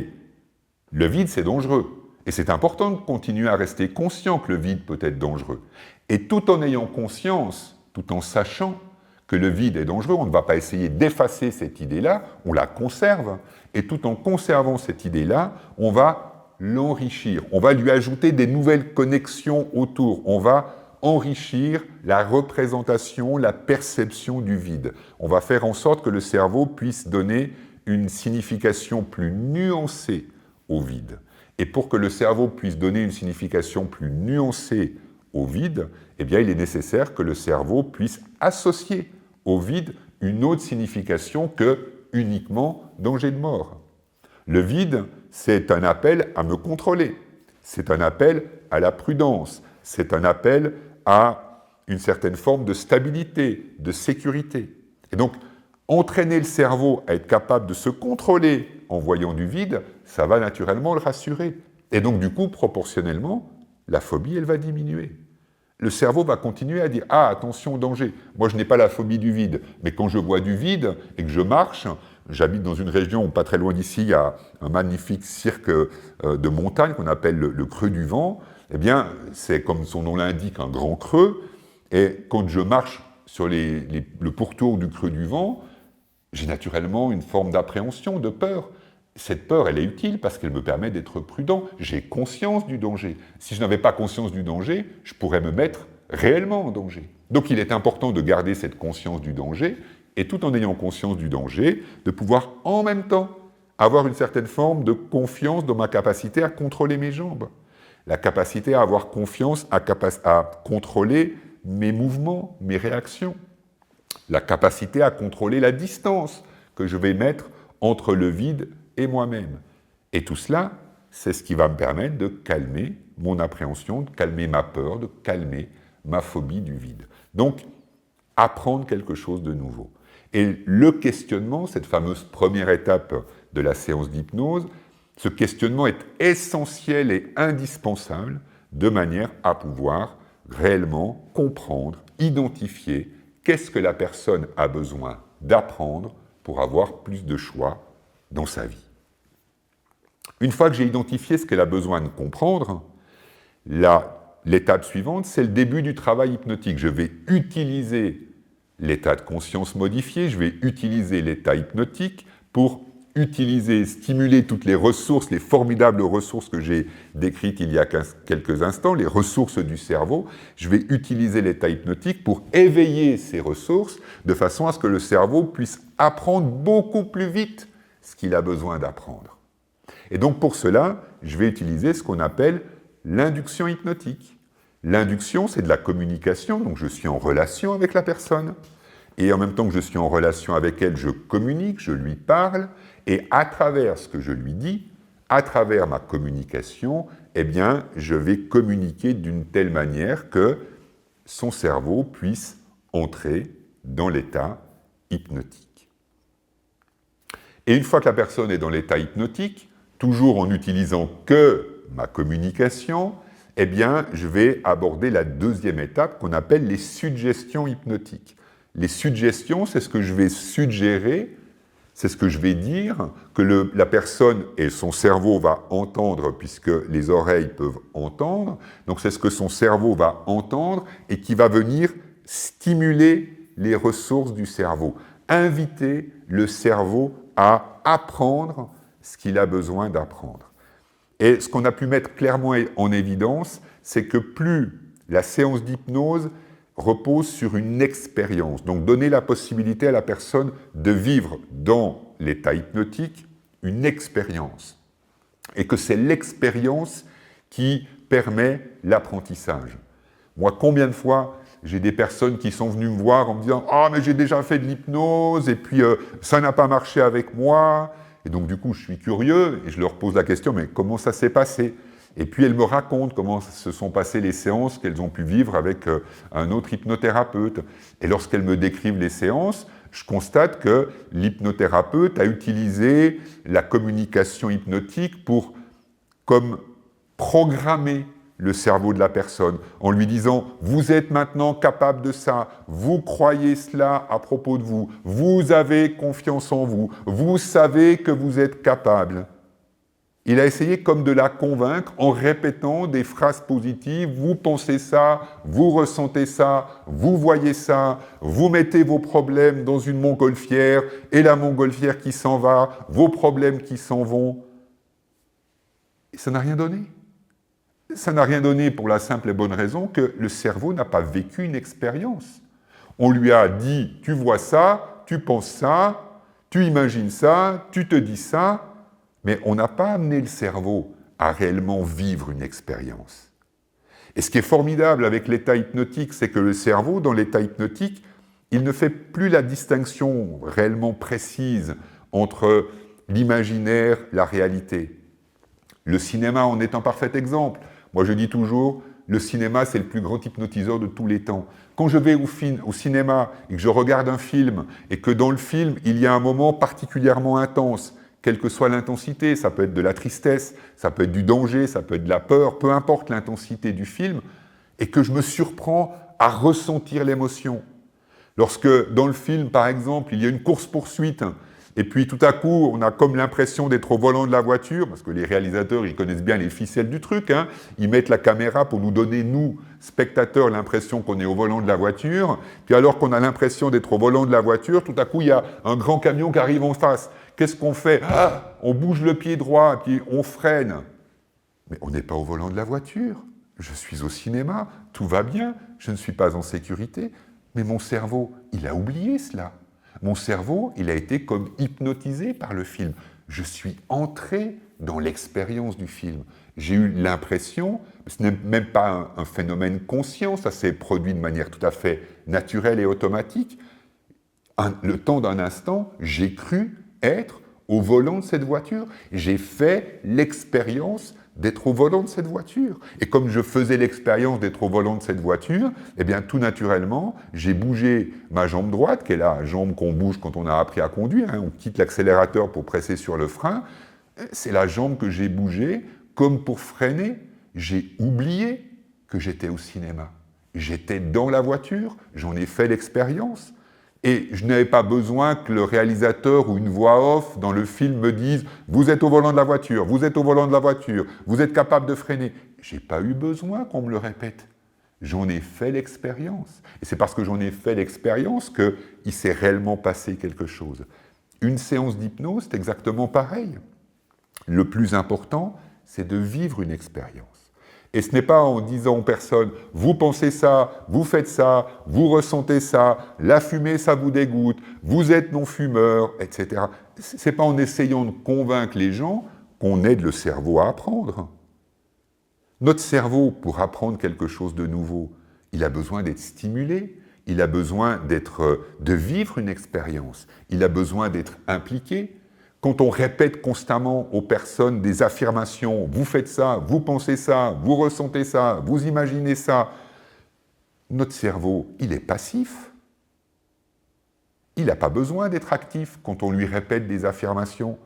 le vide, c'est dangereux. Et c'est important de continuer à rester conscient que le vide peut être dangereux. Et tout en ayant conscience, tout en sachant que le vide est dangereux, on ne va pas essayer d'effacer cette idée-là, on la conserve. Et tout en conservant cette idée-là, on va l'enrichir. On va lui ajouter des nouvelles connexions autour. On va enrichir la représentation, la perception du vide. On va faire en sorte que le cerveau puisse donner une signification plus nuancée au vide. Et pour que le cerveau puisse donner une signification plus nuancée au vide, eh bien, il est nécessaire que le cerveau puisse associer au vide une autre signification que uniquement danger de mort. Le vide, c'est un appel à me contrôler, c'est un appel à la prudence, c'est un appel à une certaine forme de stabilité, de sécurité. Et donc, entraîner le cerveau à être capable de se contrôler en voyant du vide, ça va naturellement le rassurer. Et donc, du coup, proportionnellement, la phobie, elle va diminuer. Le cerveau va continuer à dire « Ah, attention au danger, moi je n'ai pas la phobie du vide, mais quand je vois du vide et que je marche, j'habite dans une région, pas très loin d'ici, il y a un magnifique cirque de montagne qu'on appelle le Creux du Vent, eh bien, c'est comme son nom l'indique, un grand creux, et quand je marche sur le pourtour du Creux du Vent, j'ai naturellement une forme d'appréhension, de peur. Cette peur, elle est utile parce qu'elle me permet d'être prudent. J'ai conscience du danger. Si je n'avais pas conscience du danger, je pourrais me mettre réellement en danger. Donc il est important de garder cette conscience du danger et tout en ayant conscience du danger, de pouvoir en même temps avoir une certaine forme de confiance dans ma capacité à contrôler mes jambes. La capacité à avoir confiance, à contrôler mes mouvements, mes réactions. La capacité à contrôler la distance que je vais mettre entre le vide et moi-même. Et tout cela, c'est ce qui va me permettre de calmer mon appréhension, de calmer ma peur, de calmer ma phobie du vide. Donc, apprendre quelque chose de nouveau. Et le questionnement, cette fameuse première étape de la séance d'hypnose, ce questionnement est essentiel et indispensable de manière à pouvoir réellement comprendre, identifier qu'est-ce que la personne a besoin d'apprendre pour avoir plus de choix dans sa vie. Une fois que j'ai identifié ce qu'elle a besoin de comprendre, l'étape suivante, c'est le début du travail hypnotique. Je vais utiliser l'état de conscience modifié, je vais utiliser l'état hypnotique pour stimuler toutes les ressources, les formidables ressources que j'ai décrites il y a quelques instants, les ressources du cerveau. Je vais utiliser l'état hypnotique pour éveiller ces ressources de façon à ce que le cerveau puisse apprendre beaucoup plus vite ce qu'il a besoin d'apprendre. Et donc pour cela, je vais utiliser ce qu'on appelle l'induction hypnotique. L'induction, c'est de la communication, donc je suis en relation avec la personne, et en même temps que je suis en relation avec elle, je communique, je lui parle, et à travers ce que je lui dis, à travers ma communication, eh bien, je vais communiquer d'une telle manière que son cerveau puisse entrer dans l'état hypnotique. Et une fois que la personne est dans l'état hypnotique, toujours en n'utilisant que ma communication, eh bien, je vais aborder la deuxième étape qu'on appelle les suggestions hypnotiques. Les suggestions, c'est ce que je vais suggérer, c'est ce que je vais dire, que la personne et son cerveau va entendre, puisque les oreilles peuvent entendre. Donc c'est ce que son cerveau va entendre et qui va venir stimuler les ressources du cerveau, inviter le cerveau à apprendre ce qu'il a besoin d'apprendre. Et ce qu'on a pu mettre clairement en évidence, c'est que plus la séance d'hypnose repose sur une expérience, donc donner la possibilité à la personne de vivre dans l'état hypnotique une expérience, et que c'est l'expérience qui permet l'apprentissage. Moi, combien de fois j'ai des personnes qui sont venues me voir en me disant « Ah, mais j'ai déjà fait de l'hypnose, et puis ça n'a pas marché avec moi ». Et donc, du coup, je suis curieux et je leur pose la question, mais comment ça s'est passé? Et puis, elles me racontent comment se sont passées les séances qu'elles ont pu vivre avec un autre hypnothérapeute. Et lorsqu'elles me décrivent les séances, je constate que l'hypnothérapeute a utilisé la communication hypnotique pour, comme programmer le cerveau de la personne, en lui disant « Vous êtes maintenant capable de ça, vous croyez cela à propos de vous, vous avez confiance en vous, vous savez que vous êtes capable. » Il a essayé comme de la convaincre en répétant des phrases positives « Vous pensez ça, vous ressentez ça, vous voyez ça, vous mettez vos problèmes dans une montgolfière et la montgolfière qui s'en va, vos problèmes qui s'en vont. » Et ça n'a rien donné. Ça n'a rien donné pour la simple et bonne raison que le cerveau n'a pas vécu une expérience. On lui a dit « tu vois ça, tu penses ça, tu imagines ça, tu te dis ça », mais on n'a pas amené le cerveau à réellement vivre une expérience. Et ce qui est formidable avec l'état hypnotique, c'est que le cerveau, dans l'état hypnotique, il ne fait plus la distinction réellement précise entre l'imaginaire, la réalité. Le cinéma en est un parfait exemple. Moi, je dis toujours, le cinéma, c'est le plus grand hypnotiseur de tous les temps. Quand je vais au cinéma et que je regarde un film, et que dans le film, il y a un moment particulièrement intense, quelle que soit l'intensité, ça peut être de la tristesse, ça peut être du danger, ça peut être de la peur, peu importe l'intensité du film, et que je me surprends à ressentir l'émotion. Lorsque, dans le film, par exemple, il y a une course-poursuite, et puis tout à coup, on a comme l'impression d'être au volant de la voiture, parce que les réalisateurs, ils connaissent bien les ficelles du truc, hein. Ils mettent la caméra pour nous donner, nous, spectateurs, l'impression qu'on est au volant de la voiture, puis alors qu'on a l'impression d'être au volant de la voiture, tout à coup, il y a un grand camion qui arrive en face. Qu'est-ce qu'on fait? On bouge le pied droit, puis on freine. Mais on n'est pas au volant de la voiture. Je suis au cinéma, tout va bien, je ne suis pas en sécurité, mais mon cerveau, il a oublié cela. Mon cerveau, il a été comme hypnotisé par le film. Je suis entré dans l'expérience du film. J'ai eu l'impression, ce n'est même pas un phénomène conscient, ça s'est produit de manière tout à fait naturelle et automatique. Le temps d'un instant, j'ai cru être au volant de cette voiture. J'ai fait l'expérience d'être au volant de cette voiture. Et comme je faisais l'expérience d'être au volant de cette voiture, eh bien tout naturellement, j'ai bougé ma jambe droite, qui est la jambe qu'on bouge quand on a appris à conduire, hein, on quitte l'accélérateur pour presser sur le frein. C'est la jambe que j'ai bougée comme pour freiner. j'ai oublié que j'étais au cinéma. J'étais dans la voiture, j'en ai fait l'expérience. Et je n'avais pas besoin que le réalisateur ou une voix off dans le film me dise « Vous êtes au volant de la voiture, vous êtes au volant de la voiture, vous êtes capable de freiner ». Je n'ai pas eu besoin qu'on me le répète. J'en ai fait l'expérience. Et c'est parce que j'en ai fait l'expérience qu'il s'est réellement passé quelque chose. Une séance d'hypnose, c'est exactement pareil. Le plus important, c'est de vivre une expérience. Et ce n'est pas en disant aux personnes « vous pensez ça, vous faites ça, vous ressentez ça, la fumée ça vous dégoûte, vous êtes non-fumeur, etc. » Ce n'est pas en essayant de convaincre les gens qu'on aide le cerveau à apprendre. Notre cerveau, pour apprendre quelque chose de nouveau, il a besoin d'être stimulé, il a besoin de vivre une expérience, il a besoin d'être impliqué. Quand on répète constamment aux personnes des affirmations « vous faites ça, vous pensez ça, vous ressentez ça, vous imaginez ça », notre cerveau, il est passif. Il n'a pas besoin d'être actif quand on lui répète des affirmations.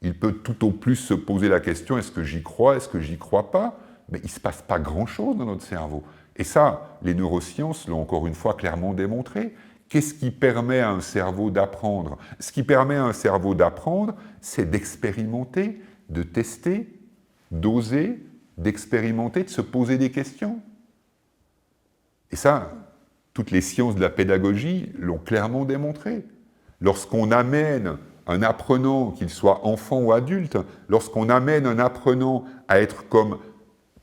Il peut tout au plus se poser la question « est-ce que j'y crois, est-ce que j'y crois pas ?» Mais il ne se passe pas grand-chose dans notre cerveau. Et ça, les neurosciences l'ont encore une fois clairement démontré. Qu'est-ce qui permet à un cerveau d'apprendre? Ce qui permet à un cerveau d'apprendre, c'est d'expérimenter, de tester, d'oser, d'expérimenter, de se poser des questions. Et ça, toutes les sciences de la pédagogie l'ont clairement démontré. Lorsqu'on amène un apprenant, qu'il soit enfant ou adulte, lorsqu'on amène un apprenant à être comme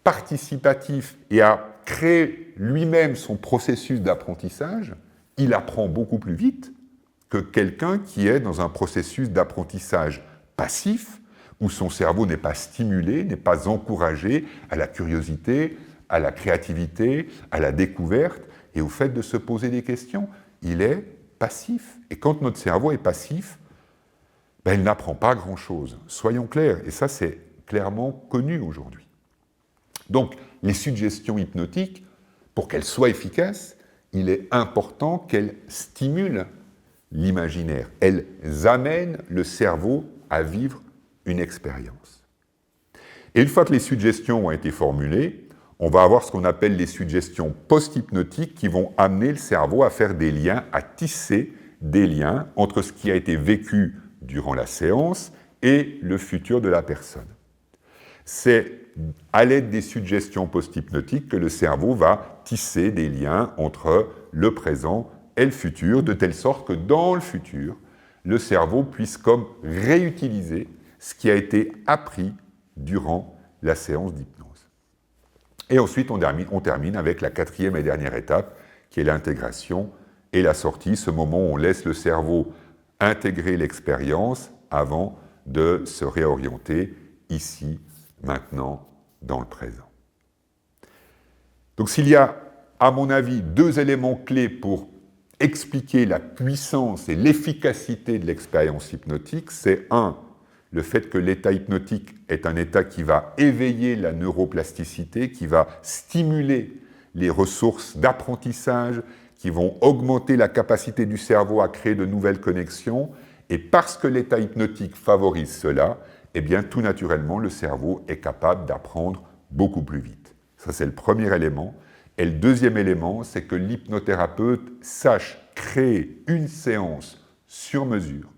participatif et à créer lui-même son processus d'apprentissage, il apprend beaucoup plus vite que quelqu'un qui est dans un processus d'apprentissage passif, où son cerveau n'est pas stimulé, n'est pas encouragé à la curiosité, à la créativité, à la découverte et au fait de se poser des questions. Il est passif. Et quand notre cerveau est passif, il n'apprend pas grand-chose. Soyons clairs, et ça c'est clairement connu aujourd'hui. Donc, les suggestions hypnotiques, pour qu'elles soient efficaces, il est important qu'elles stimulent l'imaginaire. Elles amènent le cerveau à vivre une expérience. Et une fois que les suggestions ont été formulées, on va avoir ce qu'on appelle les suggestions post-hypnotiques qui vont amener le cerveau à faire des liens, à tisser des liens entre ce qui a été vécu durant la séance et le futur de la personne. C'est à l'aide des suggestions post-hypnotiques que le cerveau va tisser des liens entre le présent et le futur, de telle sorte que dans le futur, le cerveau puisse comme réutiliser ce qui a été appris durant la séance d'hypnose. Et ensuite, on termine avec la quatrième et dernière étape, qui est l'intégration et la sortie, ce moment où on laisse le cerveau intégrer l'expérience avant de se réorienter ici, maintenant, dans le présent. Donc s'il y a, à mon avis, deux éléments clés pour expliquer la puissance et l'efficacité de l'expérience hypnotique, c'est un, le fait que l'état hypnotique est un état qui va éveiller la neuroplasticité, qui va stimuler les ressources d'apprentissage, qui vont augmenter la capacité du cerveau à créer de nouvelles connexions, et parce que l'état hypnotique favorise cela, eh bien, tout naturellement, le cerveau est capable d'apprendre beaucoup plus vite. Ça, c'est le premier élément. Et le deuxième élément, c'est que l'hypnothérapeute sache créer une séance sur mesure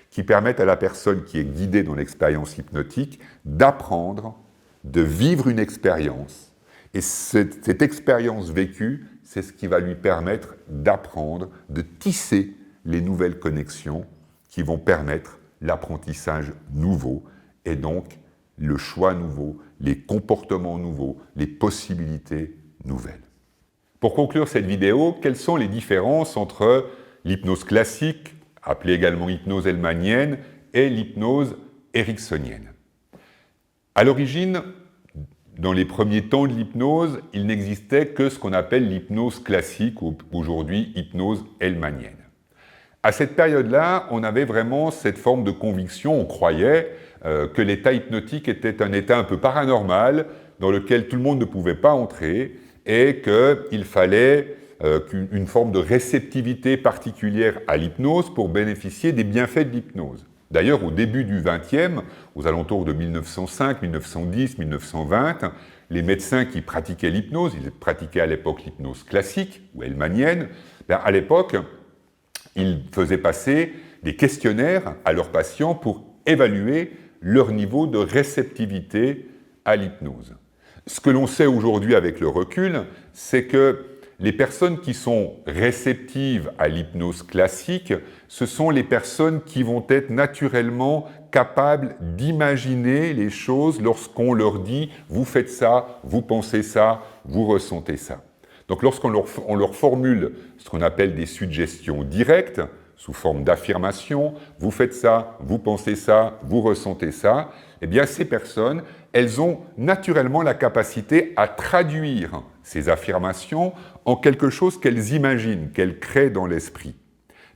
qui permette à la personne qui est guidée dans l'expérience hypnotique d'apprendre, de vivre une expérience. Et cette expérience vécue, c'est ce qui va lui permettre d'apprendre, de tisser les nouvelles connexions qui vont permettre l'apprentissage nouveau et donc le choix nouveau, les comportements nouveaux, les possibilités nouvelles. Pour conclure cette vidéo, quelles sont les différences entre l'hypnose classique, appelée également hypnose hellmanienne, et l'hypnose ericksonienne? À l'origine, dans les premiers temps de l'hypnose, il n'existait que ce qu'on appelle l'hypnose classique, ou aujourd'hui hypnose hellmanienne. À cette période-là, on avait vraiment cette forme de conviction, on croyait que l'état hypnotique était un état un peu paranormal, dans lequel tout le monde ne pouvait pas entrer, et qu'il fallait une forme de réceptivité particulière à l'hypnose pour bénéficier des bienfaits de l'hypnose. D'ailleurs, au début du XXe, aux alentours de 1905, 1910, 1920, les médecins qui pratiquaient l'hypnose, ils pratiquaient à l'époque l'hypnose classique ou hellmanienne, à l'époque, ils faisaient passer des questionnaires à leurs patients pour évaluer leur niveau de réceptivité à l'hypnose. Ce que l'on sait aujourd'hui avec le recul, c'est que les personnes qui sont réceptives à l'hypnose classique, ce sont les personnes qui vont être naturellement capables d'imaginer les choses lorsqu'on leur dit « vous faites ça, vous pensez ça, vous ressentez ça ». Donc lorsqu'on leur formule ce qu'on appelle des suggestions directes, sous forme d'affirmation, vous faites ça, vous pensez ça, vous ressentez ça, eh bien ces personnes, elles ont naturellement la capacité à traduire ces affirmations en quelque chose qu'elles imaginent, qu'elles créent dans l'esprit.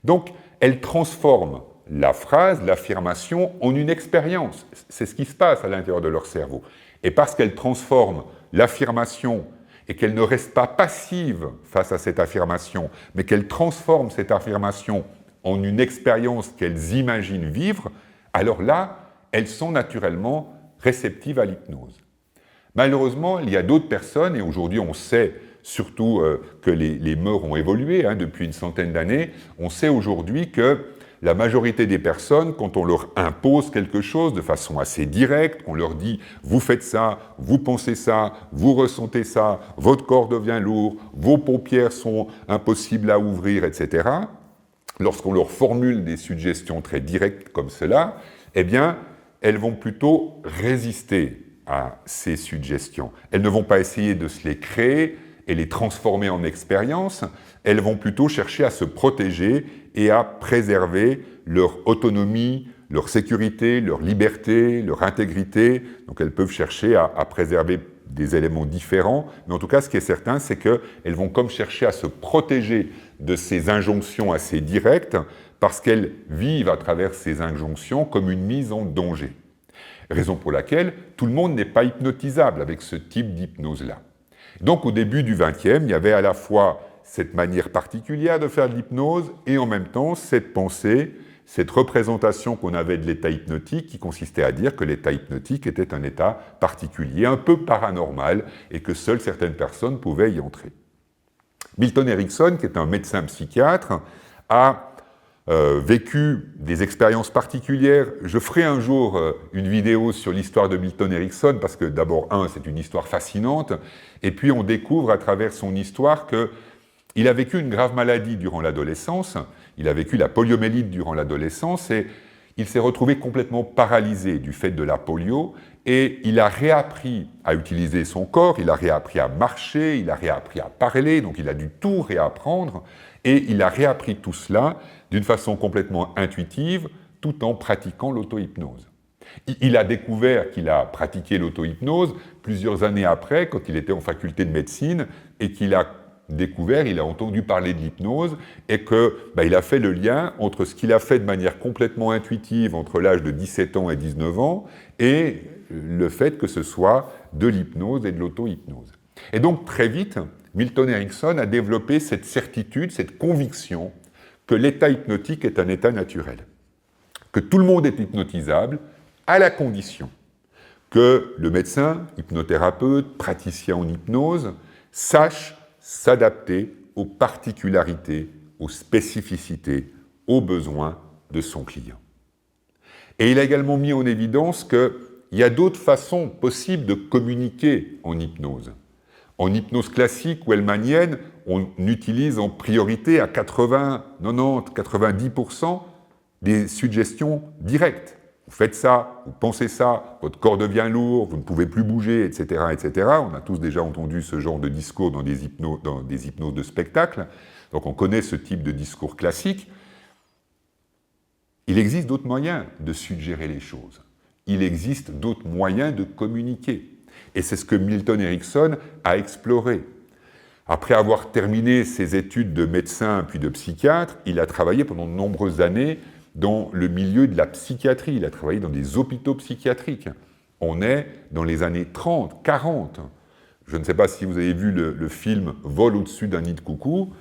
Donc, elles transforment la phrase, l'affirmation, en une expérience. C'est ce qui se passe à l'intérieur de leur cerveau. Et parce qu'elles transforment l'affirmation et qu'elles ne restent pas passives face à cette affirmation, mais qu'elles transforment cette affirmation en une expérience qu'elles imaginent vivre, alors là, elles sont naturellement réceptives à l'hypnose. Malheureusement, il y a d'autres personnes, et aujourd'hui on sait surtout que les mœurs ont évolué depuis une centaine d'années, on sait aujourd'hui que la majorité des personnes, quand on leur impose quelque chose de façon assez directe, on leur dit « vous faites ça, vous pensez ça, vous ressentez ça, votre corps devient lourd, vos paupières sont impossibles à ouvrir, etc. » Lorsqu'on leur formule des suggestions très directes comme cela, eh bien, elles vont plutôt résister à ces suggestions. Elles ne vont pas essayer de se les créer et les transformer en expérience, elles vont plutôt chercher à se protéger et à préserver leur autonomie, leur sécurité, leur liberté, leur intégrité. Donc elles peuvent chercher à préserver des éléments différents, mais en tout cas, ce qui est certain, c'est qu'elles vont comme chercher à se protéger de ces injonctions assez directes, parce qu'elles vivent à travers ces injonctions comme une mise en danger. Raison pour laquelle tout le monde n'est pas hypnotisable avec ce type d'hypnose-là. Donc au début du XXe, il y avait à la fois cette manière particulière de faire de l'hypnose et en même temps cette pensée, cette représentation qu'on avait de l'état hypnotique qui consistait à dire que l'état hypnotique était un état particulier, un peu paranormal et que seules certaines personnes pouvaient y entrer. Milton Erickson, qui est un médecin psychiatre, a vécu des expériences particulières. Je ferai un jour une vidéo sur l'histoire de Milton Erickson parce que d'abord, c'est une histoire fascinante et puis on découvre à travers son histoire qu'il a vécu une grave maladie durant l'adolescence, il a vécu la poliomyélite durant l'adolescence et il s'est retrouvé complètement paralysé du fait de la polio et il a réappris à utiliser son corps, il a réappris à marcher, il a réappris à parler, donc il a dû tout réapprendre et il a réappris tout cela d'une façon complètement intuitive tout en pratiquant l'auto-hypnose. Il a découvert qu'il a pratiqué l'auto-hypnose plusieurs années après, quand il était en faculté de médecine, et qu'il a découvert, il a entendu parler de l'hypnose, et qu'il a fait le lien entre ce qu'il a fait de manière complètement intuitive entre l'âge de 17 ans et 19 ans, et le fait que ce soit de l'hypnose et de l'auto-hypnose. Et donc très vite, Milton Erickson a développé cette certitude, cette conviction que l'état hypnotique est un état naturel, que tout le monde est hypnotisable, à la condition que le médecin, hypnothérapeute, praticien en hypnose, sache s'adapter aux particularités, aux spécificités, aux besoins de son client. Et il a également mis en évidence qu'il y a d'autres façons possibles de communiquer en hypnose. En hypnose classique ou hellmanienne, on utilise en priorité à 80, 90, 90% des suggestions directes. Vous faites ça, vous pensez ça, votre corps devient lourd, vous ne pouvez plus bouger, etc., etc. On a tous déjà entendu ce genre de discours dans des hypnoses de spectacle. Donc on connaît ce type de discours classique. Il existe d'autres moyens de suggérer les choses. Il existe d'autres moyens de communiquer. Et c'est ce que Milton Erickson a exploré. Après avoir terminé ses études de médecin puis de psychiatre, il a travaillé pendant de nombreuses années dans le milieu de la psychiatrie. Il a travaillé dans des hôpitaux psychiatriques. On est dans les années 30, 40. Je ne sais pas si vous avez vu le film « Vol au-dessus d'un nid de coucou »,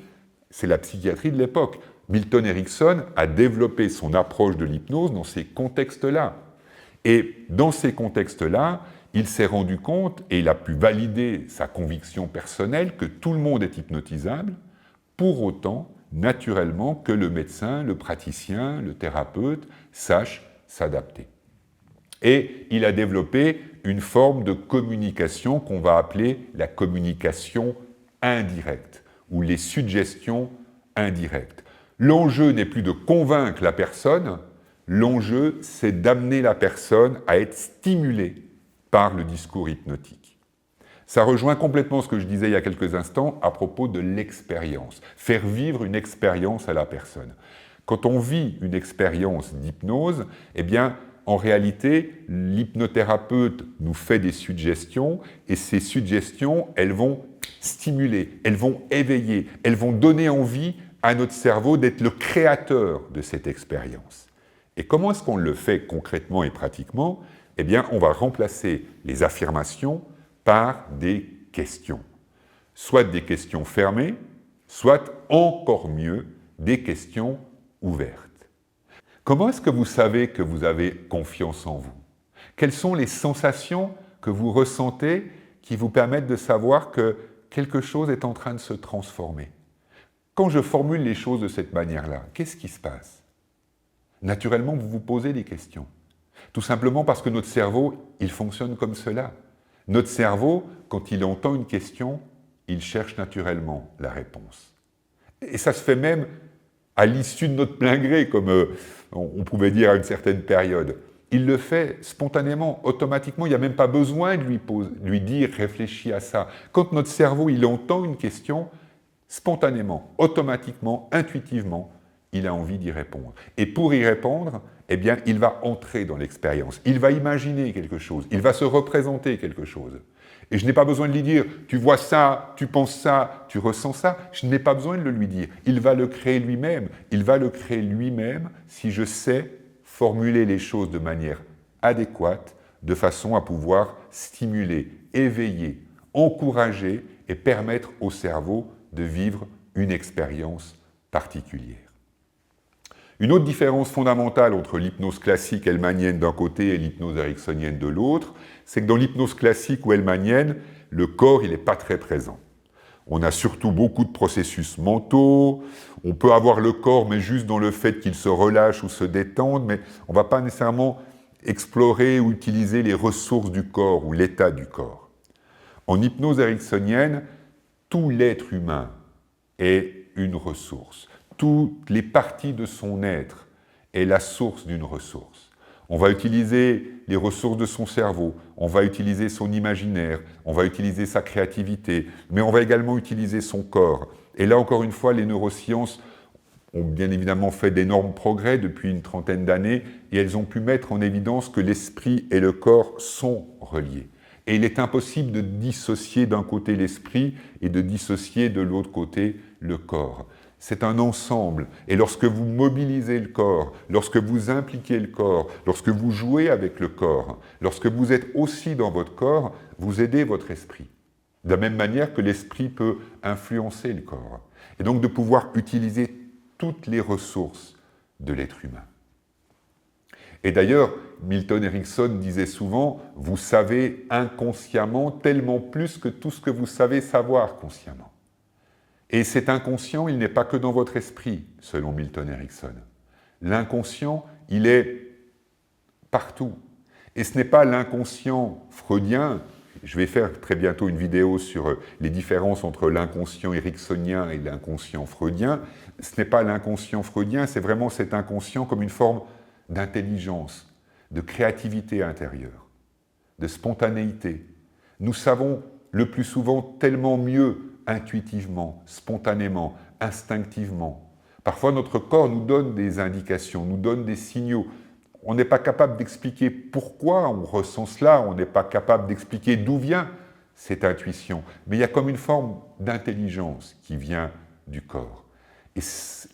c'est la psychiatrie de l'époque. Milton Erickson a développé son approche de l'hypnose dans ces contextes-là. Et dans ces contextes-là, il s'est rendu compte, et il a pu valider sa conviction personnelle, que tout le monde est hypnotisable, pour autant, naturellement, que le médecin, le praticien, le thérapeute sache s'adapter. Et il a développé une forme de communication qu'on va appeler la communication indirecte, ou les suggestions indirectes. L'enjeu n'est plus de convaincre la personne, l'enjeu c'est d'amener la personne à être stimulée par le discours hypnotique. Ça rejoint complètement ce que je disais il y a quelques instants à propos de l'expérience, faire vivre une expérience à la personne. Quand on vit une expérience d'hypnose, eh bien, en réalité, l'hypnothérapeute nous fait des suggestions et ces suggestions, elles vont stimuler, elles vont éveiller, elles vont donner envie à notre cerveau d'être le créateur de cette expérience. Et comment est-ce qu'on le fait concrètement et pratiquement? Eh bien, on va remplacer les affirmations par des questions. Soit des questions fermées, soit encore mieux, des questions ouvertes. Comment est-ce que vous savez que vous avez confiance en vous? Quelles sont les sensations que vous ressentez qui vous permettent de savoir que quelque chose est en train de se transformer? Quand je formule les choses de cette manière-là, qu'est-ce qui se passe? Naturellement, vous vous posez des questions. Tout simplement parce que notre cerveau, il fonctionne comme cela. Notre cerveau, quand il entend une question, il cherche naturellement la réponse. Et ça se fait même à l'issue de notre plein gré, comme on pouvait dire à une certaine période. Il le fait spontanément, automatiquement, il n'y a même pas besoin de lui dire « réfléchis à ça ». Quand notre cerveau, il entend une question, spontanément, automatiquement, intuitivement, il a envie d'y répondre. Et pour y répondre, eh bien, il va entrer dans l'expérience, il va imaginer quelque chose, il va se représenter quelque chose. Et je n'ai pas besoin de lui dire « tu vois ça, tu penses ça, tu ressens ça », je n'ai pas besoin de le lui dire. Il va le créer lui-même, si je sais formuler les choses de manière adéquate, de façon à pouvoir stimuler, éveiller, encourager et permettre au cerveau de vivre une expérience particulière. Une autre différence fondamentale entre l'hypnose classique hellmanienne d'un côté et l'hypnose ericksonienne de l'autre, c'est que dans l'hypnose classique ou hellmanienne, le corps, il n'est pas très présent. On a surtout beaucoup de processus mentaux, on peut avoir le corps, mais juste dans le fait qu'il se relâche ou se détende, mais on ne va pas nécessairement explorer ou utiliser les ressources du corps ou l'état du corps. En hypnose ericksonienne, tout l'être humain est une ressource. Toutes les parties de son être est la source d'une ressource. On va utiliser les ressources de son cerveau, on va utiliser son imaginaire, on va utiliser sa créativité, mais on va également utiliser son corps. Et là, encore une fois, les neurosciences ont bien évidemment fait d'énormes progrès depuis une trentaine d'années et elles ont pu mettre en évidence que l'esprit et le corps sont reliés. Et il est impossible de dissocier d'un côté l'esprit et de dissocier de l'autre côté le corps. C'est un ensemble. Et lorsque vous mobilisez le corps, lorsque vous impliquez le corps, lorsque vous jouez avec le corps, lorsque vous êtes aussi dans votre corps, vous aidez votre esprit. De la même manière que l'esprit peut influencer le corps. Et donc de pouvoir utiliser toutes les ressources de l'être humain. Et d'ailleurs, Milton Erickson disait souvent « vous savez inconsciemment tellement plus que tout ce que vous savez savoir consciemment ». Et cet inconscient, il n'est pas que dans votre esprit, selon Milton Erickson. L'inconscient, il est partout. Et ce n'est pas l'inconscient freudien. Je vais faire très bientôt une vidéo sur les différences entre l'inconscient ericksonien et l'inconscient freudien. Ce n'est pas l'inconscient freudien, c'est vraiment cet inconscient comme une forme d'intelligence, de créativité intérieure, de spontanéité. Nous savons le plus souvent tellement mieux intuitivement, spontanément, instinctivement. Parfois, notre corps nous donne des indications, nous donne des signaux. On n'est pas capable d'expliquer pourquoi on ressent cela, on n'est pas capable d'expliquer d'où vient cette intuition. Mais il y a comme une forme d'intelligence qui vient du corps. Et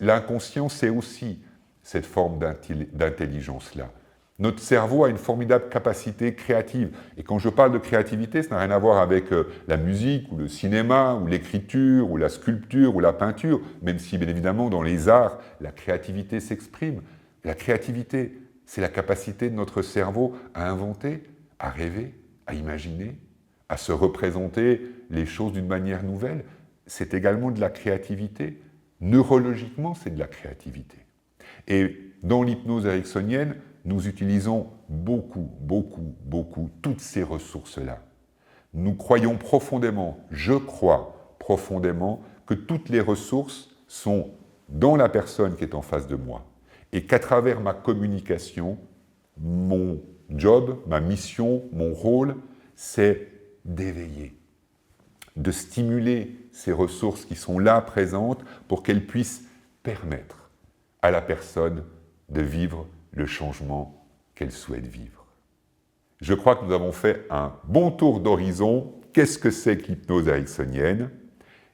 l'inconscient, c'est aussi cette forme d'intelligence-là. Notre cerveau a une formidable capacité créative. Et quand je parle de créativité, ça n'a rien à voir avec la musique, ou le cinéma, ou l'écriture, ou la sculpture, ou la peinture, même si, bien évidemment, dans les arts, la créativité s'exprime. La créativité, c'est la capacité de notre cerveau à inventer, à rêver, à imaginer, à se représenter les choses d'une manière nouvelle. C'est également de la créativité. Neurologiquement, c'est de la créativité. Et dans l'hypnose ericksonienne, nous utilisons beaucoup toutes ces ressources-là. Nous croyons profondément, je crois profondément, que toutes les ressources sont dans la personne qui est en face de moi. Et qu'à travers ma communication, mon job, ma mission, mon rôle, c'est d'éveiller, de stimuler ces ressources qui sont là, présentes, pour qu'elles puissent permettre à la personne de vivre le changement qu'elle souhaite vivre. Je crois que nous avons fait un bon tour d'horizon. Qu'est-ce que c'est que l'hypnose ericksonienne?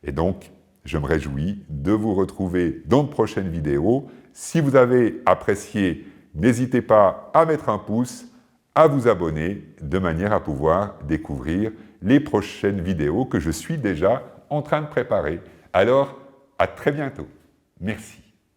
Et donc, je me réjouis de vous retrouver dans de prochaines vidéos. Si vous avez apprécié, n'hésitez pas à mettre un pouce, à vous abonner, de manière à pouvoir découvrir les prochaines vidéos que je suis déjà en train de préparer. Alors, à très bientôt. Merci.